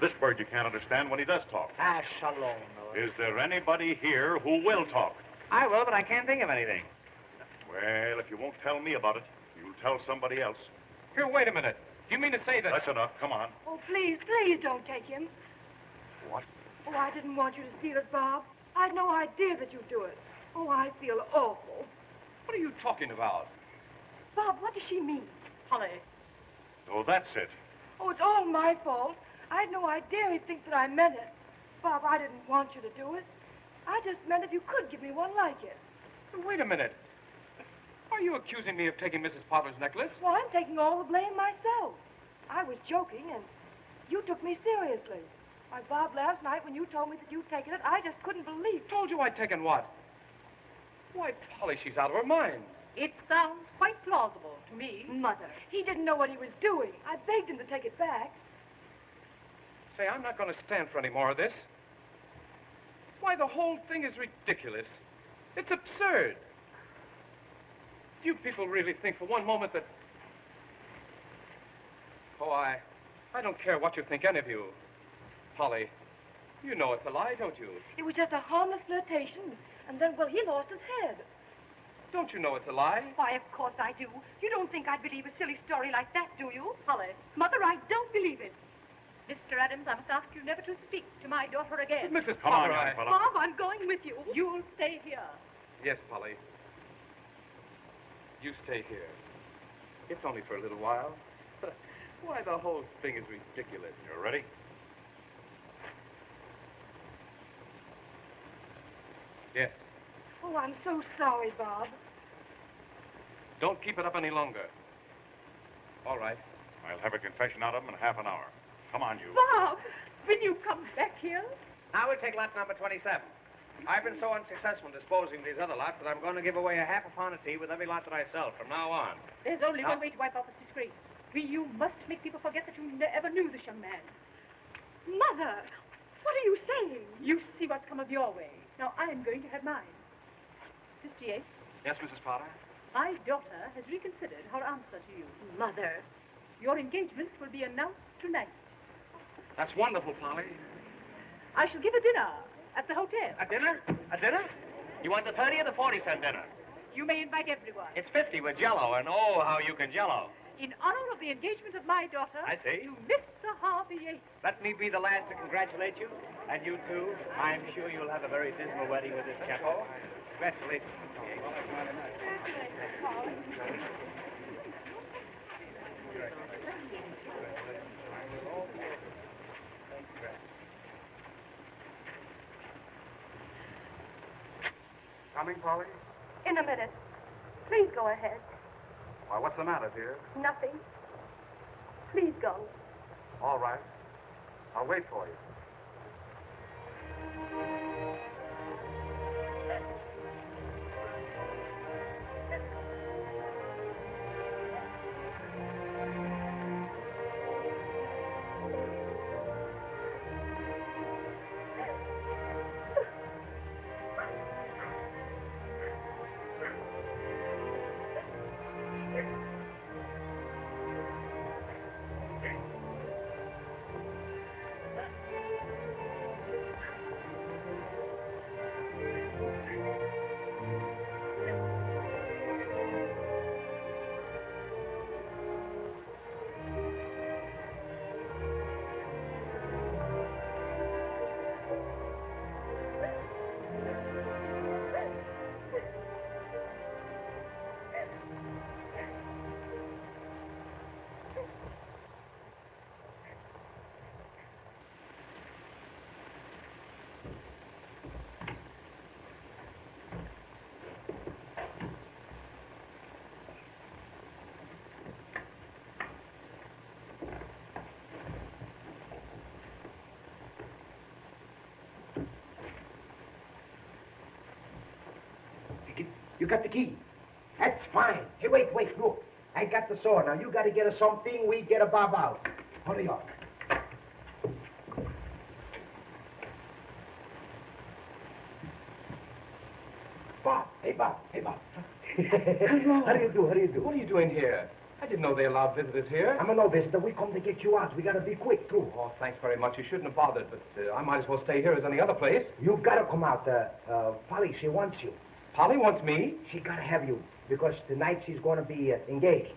This bird you can't understand when he does talk. Ah, shalom. Is there anybody here who will talk? I will, but I can't think of anything. Well, if you won't tell me about it, you'll tell somebody else. Here, wait a minute. Do you mean to say that... That's enough. Come on. Oh, please don't take him. What? Oh, I didn't want you to steal it, Bob. I had no idea that you'd do it. Oh, I feel awful. What are you talking about? Bob, what does she mean? Holly. Oh, that's it. Oh, it's all my fault. I had no idea he'd think that I meant it. Bob, I didn't want you to do it. I just meant if you could give me one like it. Wait a minute. Are you accusing me of taking Mrs. Potter's necklace? Well, I'm taking all the blame myself. I was joking, and you took me seriously. Why, Bob, last night when you told me that you'd taken it, I just couldn't believe it. Told you I'd taken what? Why, Polly, she's out of her mind. It sounds quite plausible to me. Mother, he didn't know what he was doing. I begged him to take it back. Say, I'm not going to stand for any more of this. Why, the whole thing is ridiculous. It's absurd. Do you people really think for one moment that... Oh, I don't care what you think, any of you. Polly, you know it's a lie, don't you? It was just a harmless flirtation, and then, well, he lost his head. Don't you know it's a lie? Why, of course I do. You don't think I'd believe a silly story like that, do you? Holly. Mother, I don't believe it. Mr. Adams, I must ask you never to speak to my daughter again. But Mrs. Come on, Potter, young fella. Bob, I'm going with you. You'll stay here. Yes, Polly. You stay here. It's only for a little while. Why, the whole thing is ridiculous. You ready? Yes. Oh, I'm so sorry, Bob. Don't keep it up any longer. All right. I'll have a confession out of him in half an hour. Come on, you. Bob, will you come back here? Now we'll take lot number 27. I've been so unsuccessful in disposing of these other lots that I'm going to give away a half a pound of tea with every lot that I sell from now on. There's only Now- one way to wipe off his disgrace. You must make people forget that you ever knew this young man. Mother, what are you saying? You see what's come of your way. Now I'm going to have mine. Mr. Yates, Yes, Mrs. Potter? my daughter has reconsidered her answer to you. Mother, your engagement will be announced tonight. That's wonderful, Polly. I shall give a dinner at the hotel. A dinner? A dinner? You want the 30 or the 40-cent dinner? You may invite everyone. It's 50 with Jell-O, and oh, how you can Jell-O. In honor of the engagement of my daughter. I see. To Mr. Harvey Yates. Let me be the last to congratulate you. And you, too. I'm sure you'll have a very dismal wedding with this chapo. Congratulations, Mr. Yates. Coming, Polly? In a minute. Please go ahead. Why, what's the matter, dear? Nothing. Please go. All right. I'll wait for you. You got the key. That's fine. Hey, wait, look. I got the saw. Now, you got to get us something. We get a bob out. Hurry up. Bob. Hey, Bob. Hello. How do you do? What are you doing here? I didn't know they allowed visitors here. I'm a no visitor. We come to get you out. We got to be quick, too. Oh, thanks very much. You shouldn't have bothered, but I might as well stay here as any other place. You got to come out. Polly, she wants you. Polly wants me. She got to have you because tonight she's going to be engaged.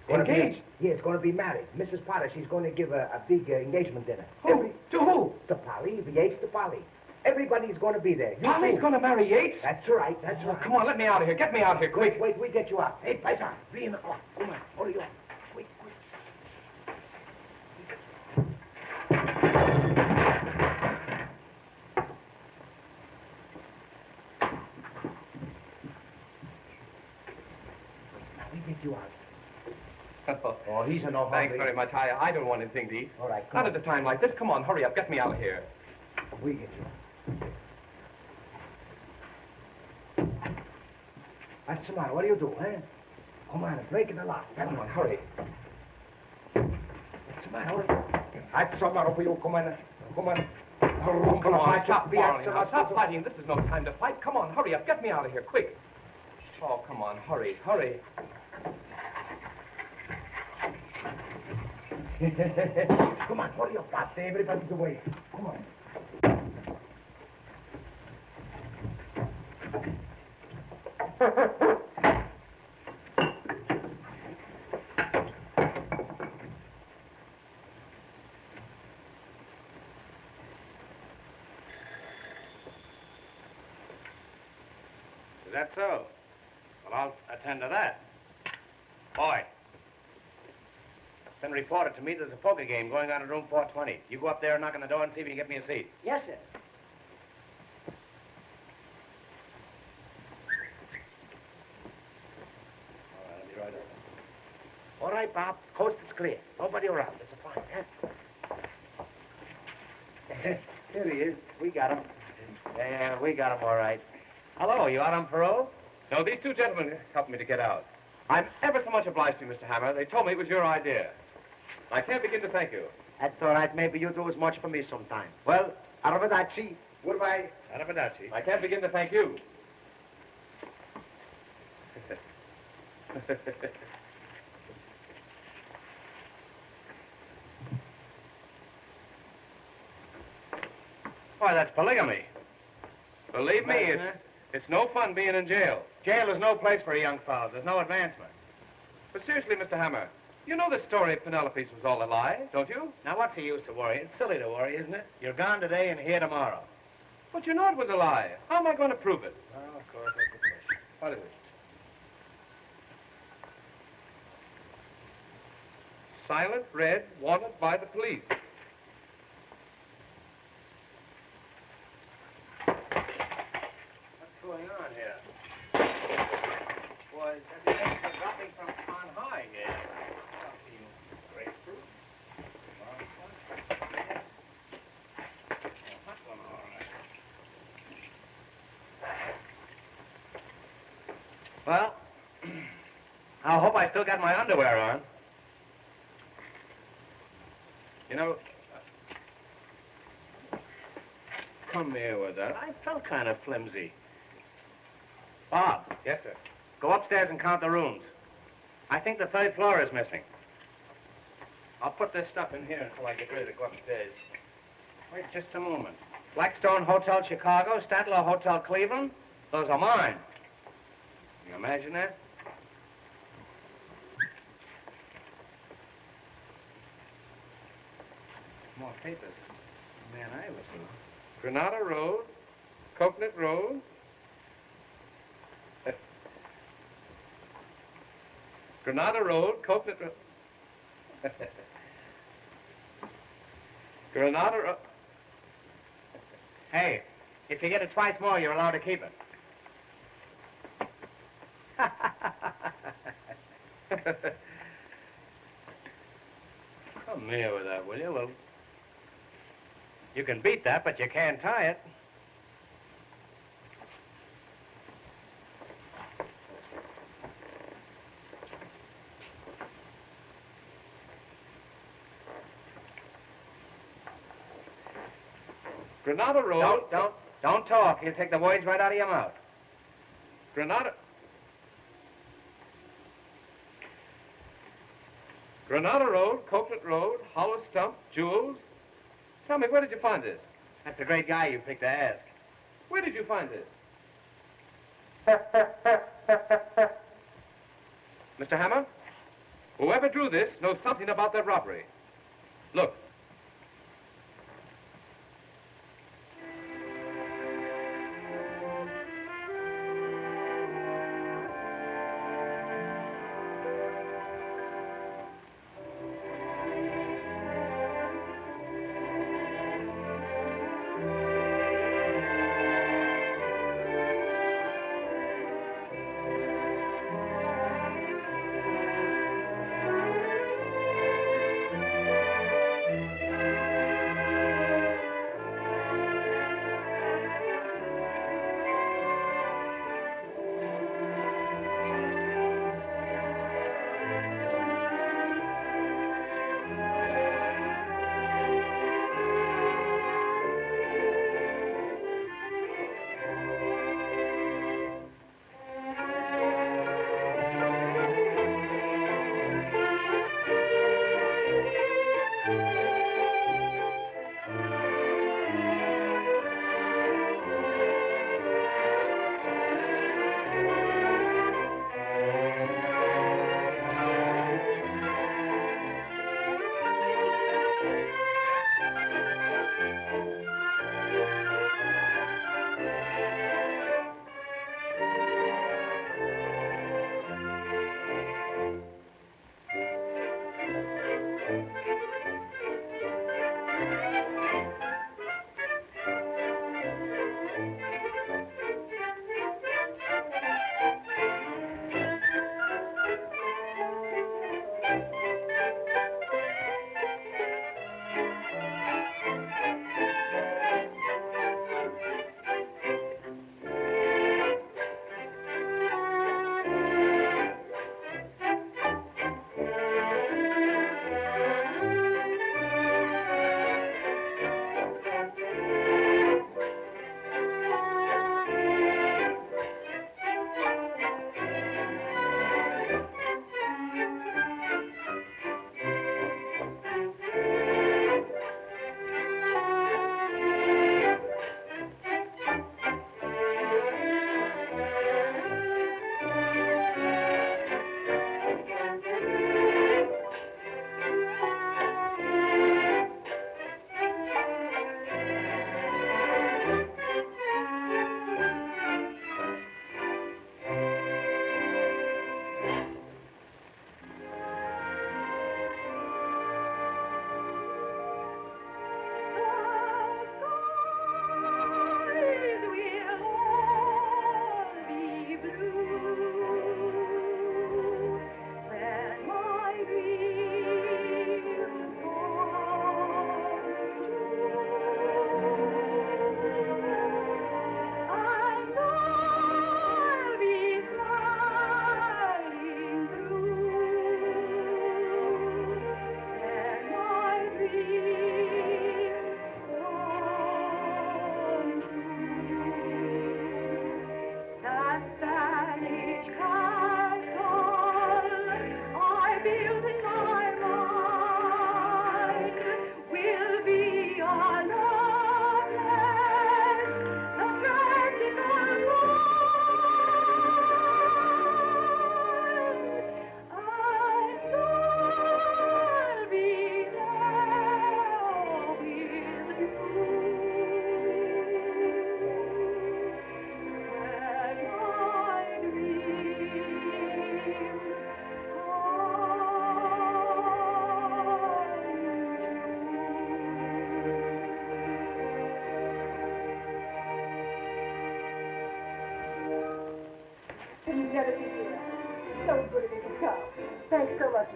Engaged? Yes, going to be married. Mrs. Potter, she's going to give a big engagement dinner. Who? To who? To Polly, Yates to Polly. Everybody's going to be there. You Polly's too. going to marry Yates? That's right. Oh, come on, let me out of here. Get me out of here, quick. Wait, we get you out. Hey, Paisan, 3 o'clock. Come on, hurry up. Quick. Now, we get you out. Oh, he's an old Thanks very much. I don't want anything to eat. All right, Not at a time like this. Come on, hurry up. Get me out of here. We get you out. What's the matter? What do you do, eh? Come on, break the lock. Come on, hurry. What's the matter? What's the matter for you? Come on. Oh, come on, stop quarreling now. Stop fighting. This is no time to fight. Come on, hurry up. Get me out of here, quick. Oh, come on, hurry. Come on, hurry up, Pop. Everybody's away. Come on. Is that so? Well, I'll attend to that. Boy, it's been reported to me there's a poker game going on in room 420. You go up there and knock on the door and see if you can get me a seat. Yes, sir. All right, I'll be right over. All right, Bob. Coast is clear. Nobody around. It's a fine, huh? Here he is. We got him. Yeah, we got him all right. Hello, you out on parole? No, these two gentlemen helped me to get out. I'm ever so much obliged to you, Mr. Hammer. They told me it was your idea. I can't begin to thank you. That's all right. Maybe you'll do as much for me sometime. Well, arrivederci. Goodbye. Arrivederci. I can't begin to thank you. Why, that's polygamy. Believe me, it's no fun being in jail. Jail is no place for a young fellow. There's no advancement. But seriously, Mr. Hammer, you know the story of Penelope's was all a lie, don't you? Now, what's the use to worry? It's silly to worry, isn't it? You're gone today and here tomorrow. But you know it was a lie. How am I going to prove it? Oh, of course, that's the question. What is it? Silent red, wanted by the police. What's going on here? Boy, everything's dropping from on high here. Something grapefruit. Hot one, all right. Well, I hope I still got my underwear on. You know, come here with that. I felt kind of flimsy. Bob. Yes, sir. Go upstairs and count the rooms. I think the third floor is missing. I'll put this stuff in here until I get ready to go upstairs. Wait just a moment. Blackstone Hotel Chicago, Statler Hotel Cleveland. Those are mine. Can you imagine that? More papers. Man, I was Granada Road, Coconut Road. Granada Road, Coconut Road. Granada Road. Hey, if you get it twice more, you're allowed to keep it. Come here with that, will you? Well, you can beat that, but you can't tie it. Granada Road. Don't talk. You'll take the words right out of your mouth. Granada. Granada Road, Coconut Road, Hollow Stump, Jewels. Tell me, where did you find this? That's a great guy you picked to ask. Where did you find this? Mr. Hammer, whoever drew this knows something about that robbery. Look.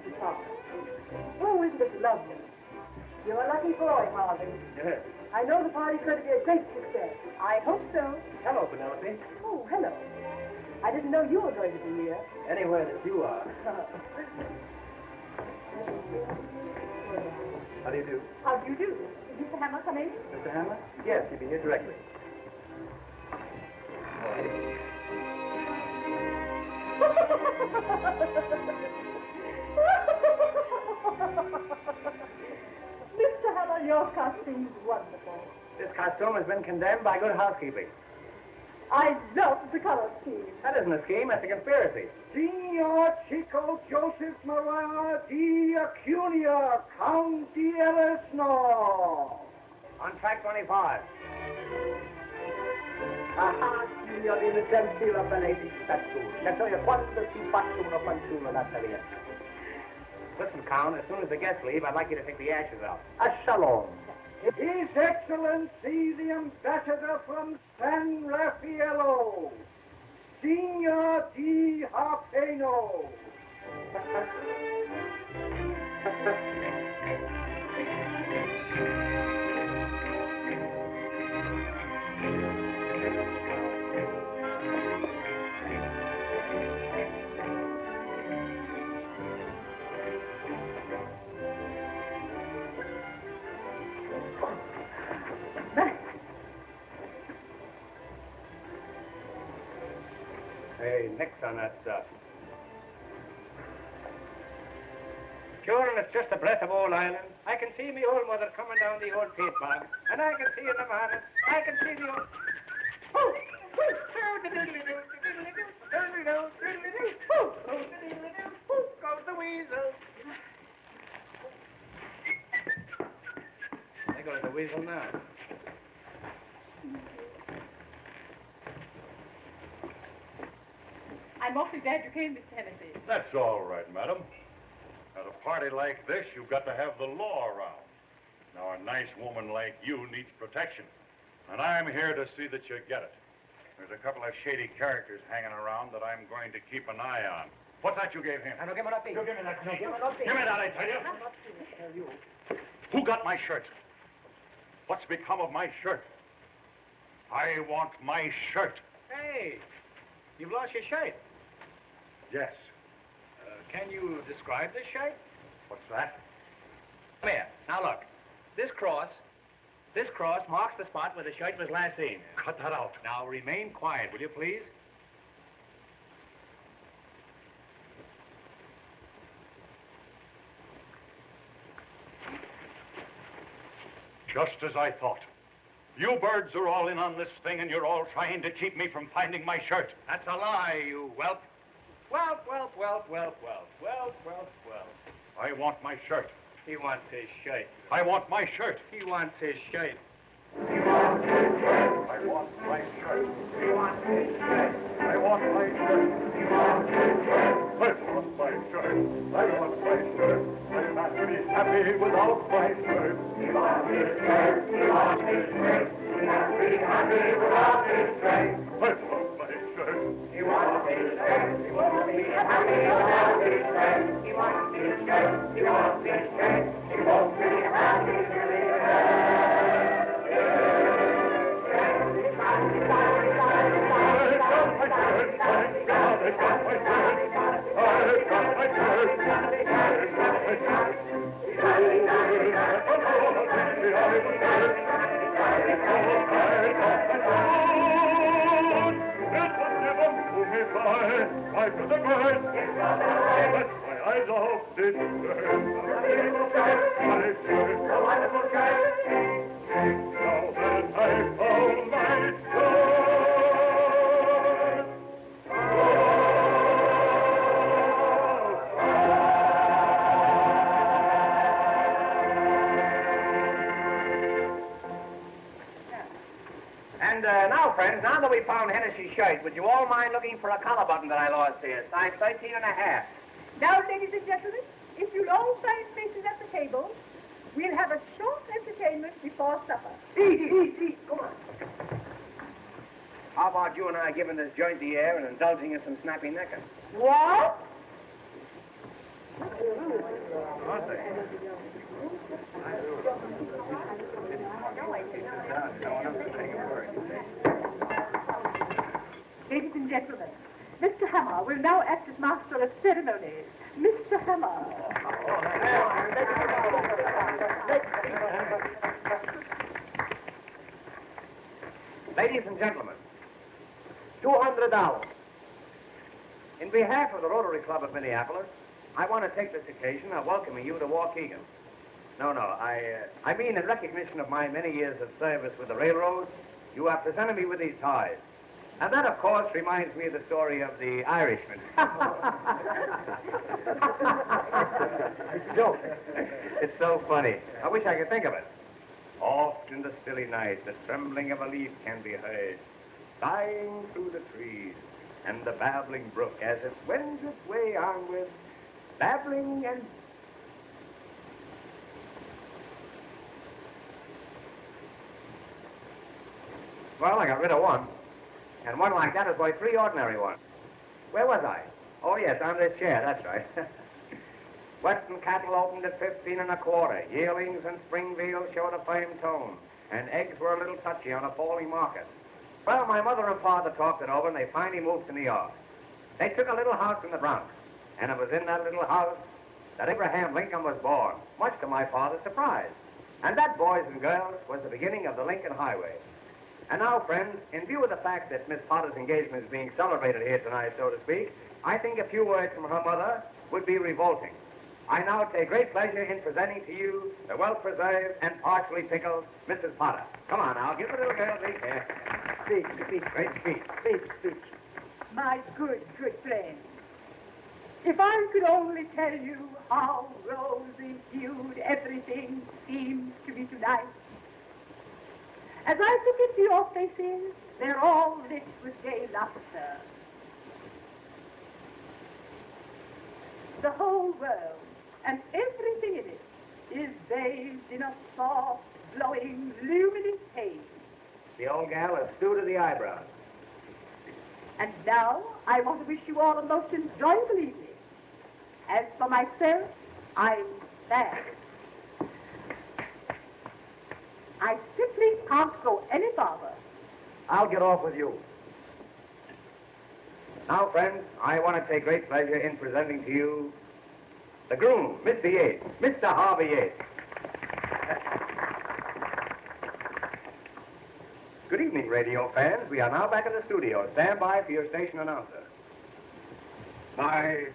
Mr. Thompson. Oh, isn't it lovely? You're a lucky boy, Marvin. Yes. I know the party's going to be a great success. I hope so. Hello, Penelope. Oh, hello. I didn't know you were going to be here. Anywhere that you are. How do you do? How do you do? Is Mr. Hammer coming? Mr. Hammer? Yes, he'll be here directly. Mr. Hammer, your costume's wonderful. This costume has been condemned by good housekeeping. I love the color scheme. That isn't a scheme, that's a conspiracy. Signor Chico Joseph Maria di Acuña, Count di Eresno. On track 25. Ah, signorina, gentile benedì statura. Le so io quando si faccia una fanciulla da Italiano. Listen, Count, as soon as the guests leave, I'd like you to take the ashes out. A shalom. His Excellency, the ambassador from San Raffaello, Signor Di Harpeno. Hey, nix on that stuff. Sure, and it's just a breath of old Ireland. I can see me old mother coming down the old peat bog, and I can see in the morning, I can see the old... Goes the weasel. There goes the weasel now. I'm awfully glad you came, Mr. Hennessy. That's all right, madam. At a party like this, you've got to have the law around. Now, a nice woman like you needs protection, and I'm here to see that you get it. There's a couple of shady characters hanging around that I'm going to keep an eye on. What's that you gave him? I don't give it up, You give me that, Snake. Give it up, Give me that, I tell you. Who got my shirt? What's become of my shirt? I want my shirt. Hey, you've lost your shirt. Yes. Can you describe this shirt? What's that? Come here. Now look. This cross marks the spot where the shirt was last seen. Cut that out. Now remain quiet, will you please? Just as I thought. You birds are all in on this thing, and you're all trying to keep me from finding my shirt. That's a lie, you whelp. Whelp. I want my shirt. He wants his shirt. I want my shirt. He wants his shirt. I want my shirt. He wants his shirt. I want my shirt. He wants his shirt. I want my shirt. I want my shirt. I can't be happy without my shirt. He wants his shirt. He wants his shirt. He can't be happy without his shirt. I want my shirt. He wants his shirt. He won't be happy without his shirt. He wants his shirt. He wants his shirt. He won't be happy till he now, friends, now that we found Hennessy's shirt, would you all mind looking for a collar button that I lost here? Size 13 and a half. Now, ladies and gentlemen, if you'll all find places at the table, we'll have a short entertainment before supper. Eat. Come on. How about you and I giving this joint the air and indulging in some snappy necking? What? Aren't they? Ladies and gentlemen, Mr. Hammer will now act as master of ceremonies. Mr. Hammer. Ladies and gentlemen, $200. In behalf of the Rotary Club of Minneapolis, I want to take this occasion of welcoming you to Waukegan. No, I mean in recognition of my many years of service with the railroads, you have presented me with these ties. And that, of course, reminds me of the story of the Irishman. Joke. It's so funny. I wish I could think of it. Oft in the stilly night, the trembling of a leaf can be heard, sighing through the trees, and the babbling brook as it wends its way onward, babbling and... Well, I got rid of one. And one like that is worth 3 ordinary ones. Where was I? Oh, yes, on this chair, that's right. Western cattle opened at 15 1/4. Yearlings and spring veals showed a firm tone, and eggs were a little touchy on a falling market. Well, my mother and father talked it over, and they finally moved to New York. They took a little house in the Bronx, and it was in that little house that Abraham Lincoln was born, much to my father's surprise. And that, boys and girls, was the beginning of the Lincoln Highway. And now, friends, in view of the fact that Miss Potter's engagement is being celebrated here tonight, so to speak, I think a few words from her mother would be revolting. I now take great pleasure in presenting to you the well-preserved and partially pickled Mrs. Potter. Come on now, give the little girl a here. Speak, great speech. My good friend. If I could only tell you how rosy-hued everything seems to be tonight. As I look into your faces, they're all lit with gay laughter. The whole world and everything in it is bathed in a soft, glowing, luminous haze. The old gal is stew to the eyebrows. And now, I want to wish you all a most enjoyable evening. As for myself, I'm sad. I simply can't go any farther. I'll get off with you. Now, friends, I want to take great pleasure in presenting to you the groom, Mr. Yates, Mr. Harvey Yates. Good evening, radio fans. We are now back in the studio. Stand by for your station announcer. My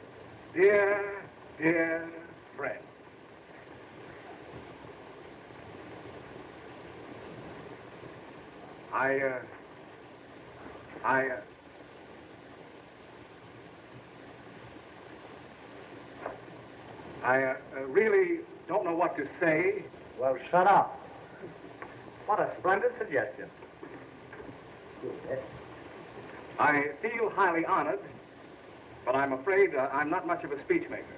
dear friend. I really don't know what to say. Well, shut up. What a splendid suggestion. I feel highly honored, but I'm afraid I'm not much of a speechmaker.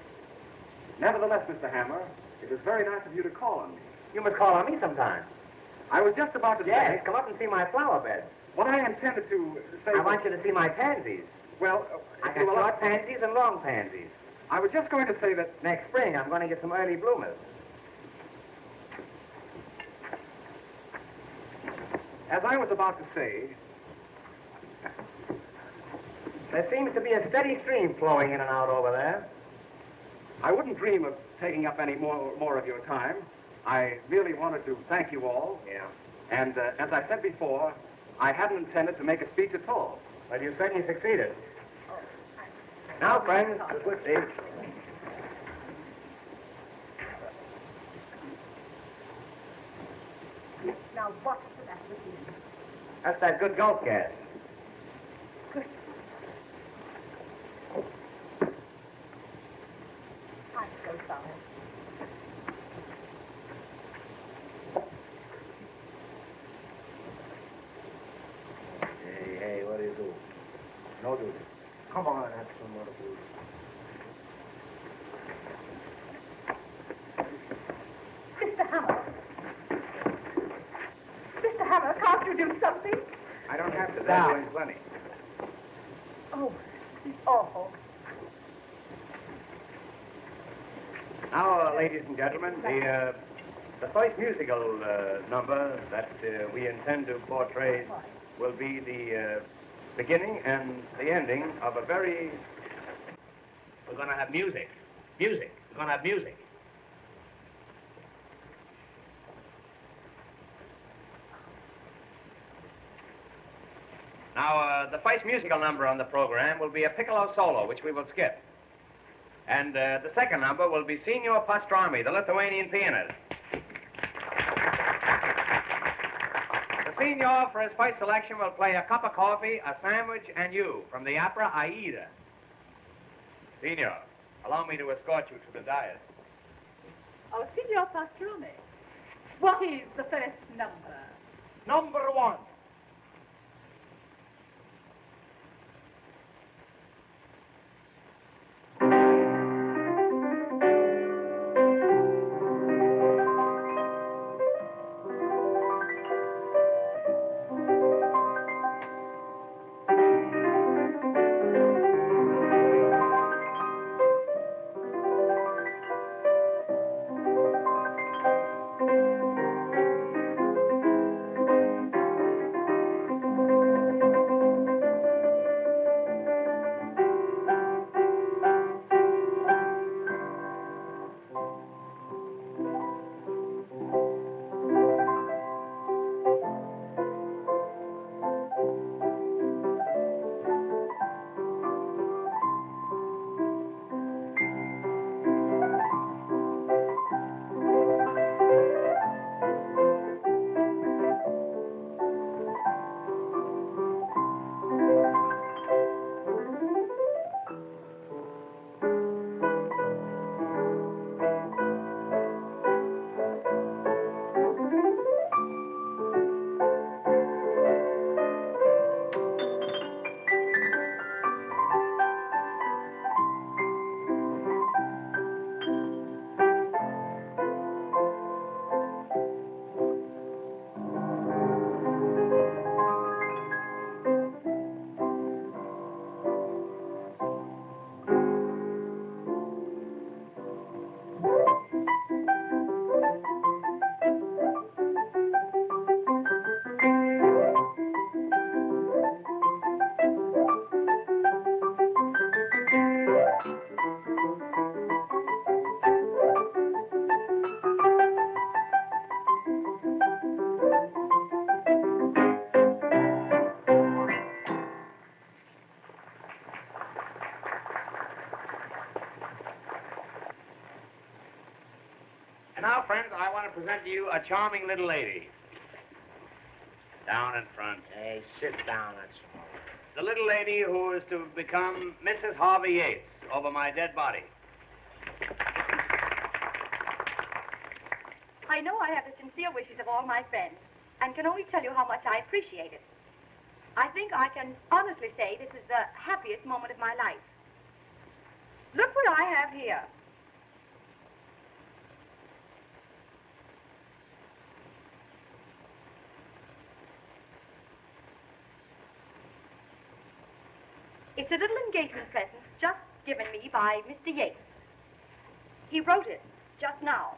Nevertheless, Mr. Hammer, it was very nice of you to call on me. You must call on me sometime. I was just about to Yes, say... come up and see my flower bed. What I intended to say... I want you to see my pansies. Well, I if got you will... short pansies and long pansies. I was just going to say that... Next spring, I'm going to get some early bloomers. As I was about to say... There seems to be a steady stream flowing in and out over there. I wouldn't dream of taking up any more of your time. I really wanted to thank you all. Yeah. And as I said before, I hadn't intended to make a speech at all. Well, you certainly succeeded. Now, friends, the good seat. Now, what's the matter with you? That's that good gulp gas. Good. I'm so sorry. Hey, what do you do? No duty. Come on, have some more food. Mr. Hammer. Mr. Hammer, can't you do something? I don't have to. They're doing plenty. Oh, it's awful. Now, ladies and gentlemen, the first musical number that we intend to portray will be the beginning and the ending of a very... We're going to have music. Music. We're going to have music. Now, the first musical number on the program will be a piccolo solo, which we will skip. And the second number will be Signor Pastrami, the Lithuanian pianist. The Signor, for his first selection, will play A Cup of Coffee, A Sandwich, and You from the opera Aida. Signor, allow me to escort you to the dais. Oh, Signor Pastrami, what is the first number? Number 1. And now, friends, I want to present to you a charming little lady. Down in front. Hey, sit down, that's all. The little lady who is to become Mrs. Harvey Yates over my dead body. I know I have the sincere wishes of all my friends, and can only tell you how much I appreciate it. I think I can honestly say this is the happiest moment of my life. Look what I have here. It's a little engagement present just given me by Mr. Yates. He wrote it just now,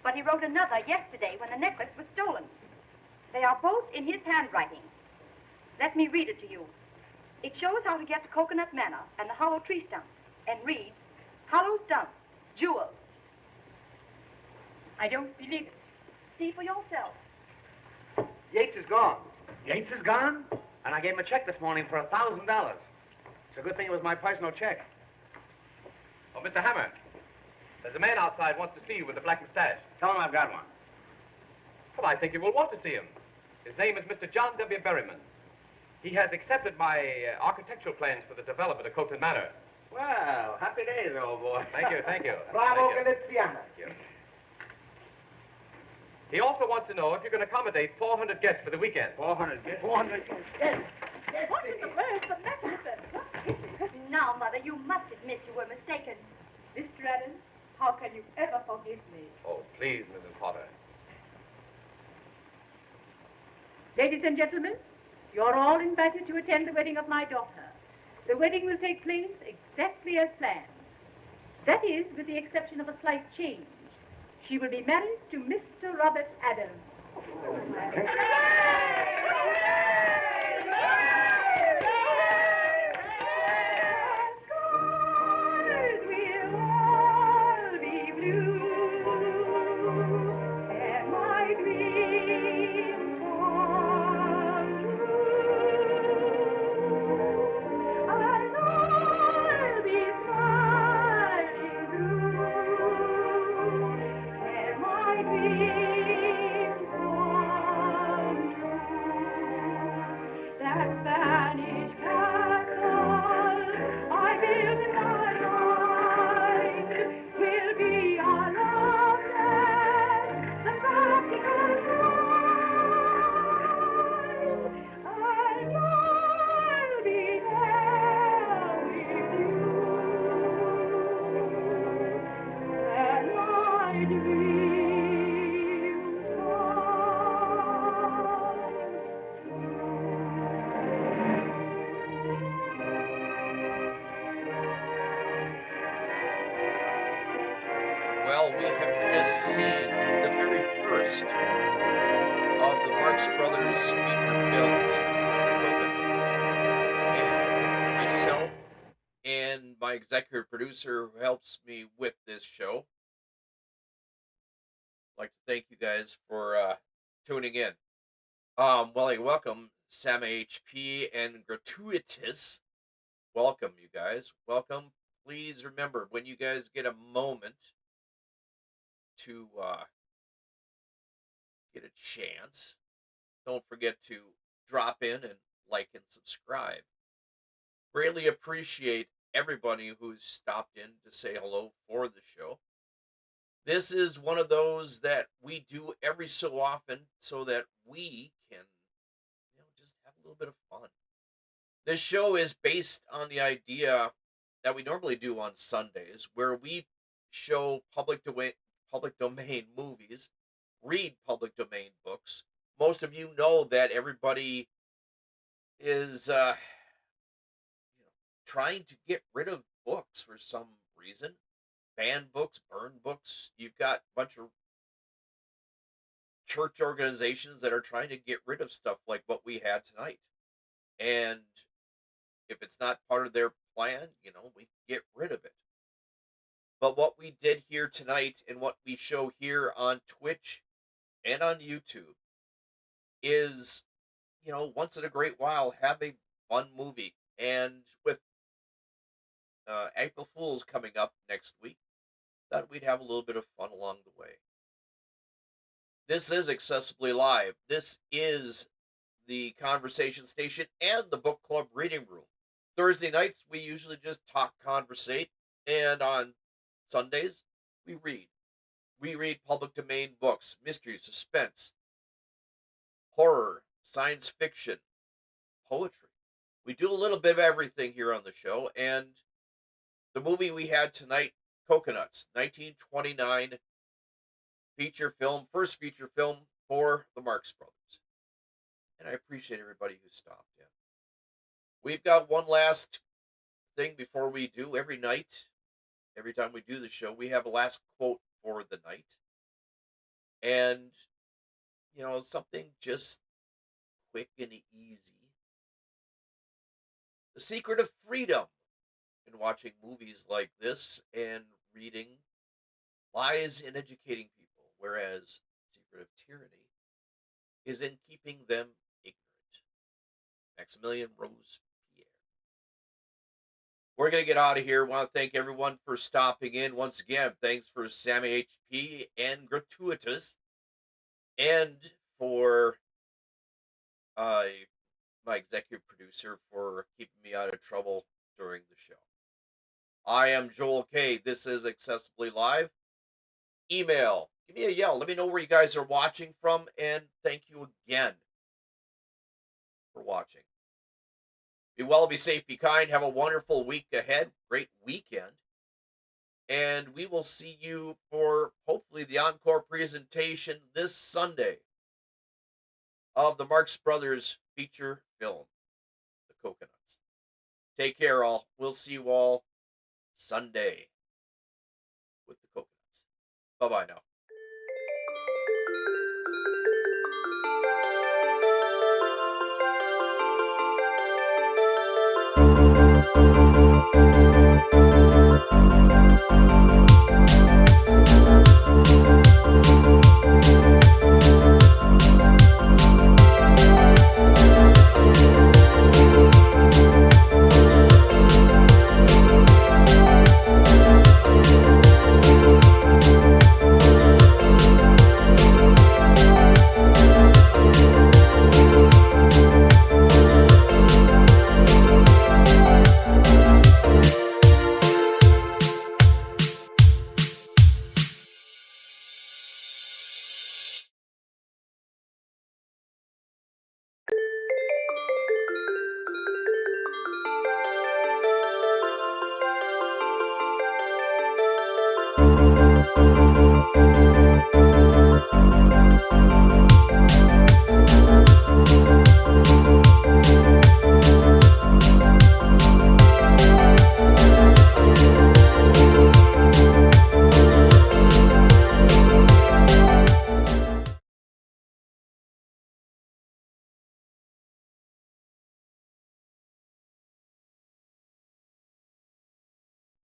but he wrote another yesterday when the necklace was stolen. They are both in his handwriting. Let me read it to you. It shows how to get to Coconut Manor and the hollow tree stump, and reads, "Hollow stump, jewels." I don't believe it. See for yourself. Yates is gone. Yates is gone? And I gave him a check this morning for $1,000. It's a good thing it was my personal check. Oh, Mr. Hammer, there's a man outside wants to see you with the black mustache. Tell him I've got one. Well, I think you will want to see him. His name is Mr. John W. Berryman. He has accepted my architectural plans for the development of Coconut Manor. Well, happy days, old boy. Thank you, thank you. Bravo, Thank you. Galiziano. Thank you. He also wants to know if you can accommodate 400 guests for the weekend. 400 guests. 400 guests. Yes. What in the world is the matter with them? What is it? Now, Mother, you must admit you were mistaken. Mr. Adams, how can you ever forgive me? Oh, please, Mrs. Potter. Ladies and gentlemen, you're all invited to attend the wedding of my daughter. The wedding will take place exactly as planned. That is, with the exception of a slight change. She will be married to Mr. Robert Adams. Well, we have just seen the very first of the Marx Brothers feature films, The Cocoanuts. And for myself and my executive producer who helps me with this show, I'd like to thank you guys for tuning in. Well, I welcome Sam HP and Gratuitous. Welcome, you guys. Welcome. Please remember, when you guys get a moment to get a chance, don't forget to drop in and like and subscribe. Greatly appreciate everybody who's stopped in to say hello for the show. This is one of those that we do every so often so that we can, just have a little bit of fun. This show is based on the idea that we normally do on Sundays, where we show public domain movies, read public domain books. Most of you know that everybody is trying to get rid of books for some reason. Ban books, burn books. You've got a bunch of church organizations that are trying to get rid of stuff like what we had tonight. And if it's not part of their plan, we get rid of it. But what we did here tonight and what we show here on Twitch and on YouTube is, once in a great while, have a fun movie. And with April Fool's coming up next week, thought we'd have a little bit of fun along the way. This is Accessibly Live. This is the conversation station and the book club reading room. Thursday nights, we usually just talk, conversate, and on Sundays, we read. We read public domain books, mystery, suspense, horror, science fiction, poetry. We do a little bit of everything here on the show, and the movie we had tonight, Cocoanuts, 1929 first feature film for the Marx Brothers. And I appreciate everybody who stopped in. We've got one last thing before we do every night. Every time we do the show, we have a last quote for the night. And, something just quick and easy. The secret of freedom in watching movies like this and reading lies in educating people, whereas the secret of tyranny is in keeping them ignorant. Maximilian Robespierre. We're going to get out of here. I want to thank everyone for stopping in. Once again, thanks for Sammy HP and Gratuitous, and for my executive producer for keeping me out of trouble during the show. I am Joel K. This is Accessibly Live. Email. Give me a yell. Let me know where you guys are watching from, and thank you again for watching. Be well, be safe, be kind. Have a wonderful week ahead. Great weekend. And we will see you for, hopefully, the encore presentation this Sunday of the Marx Brothers feature film, The Cocoanuts. Take care, all. We'll see you all Sunday. Bye-bye now.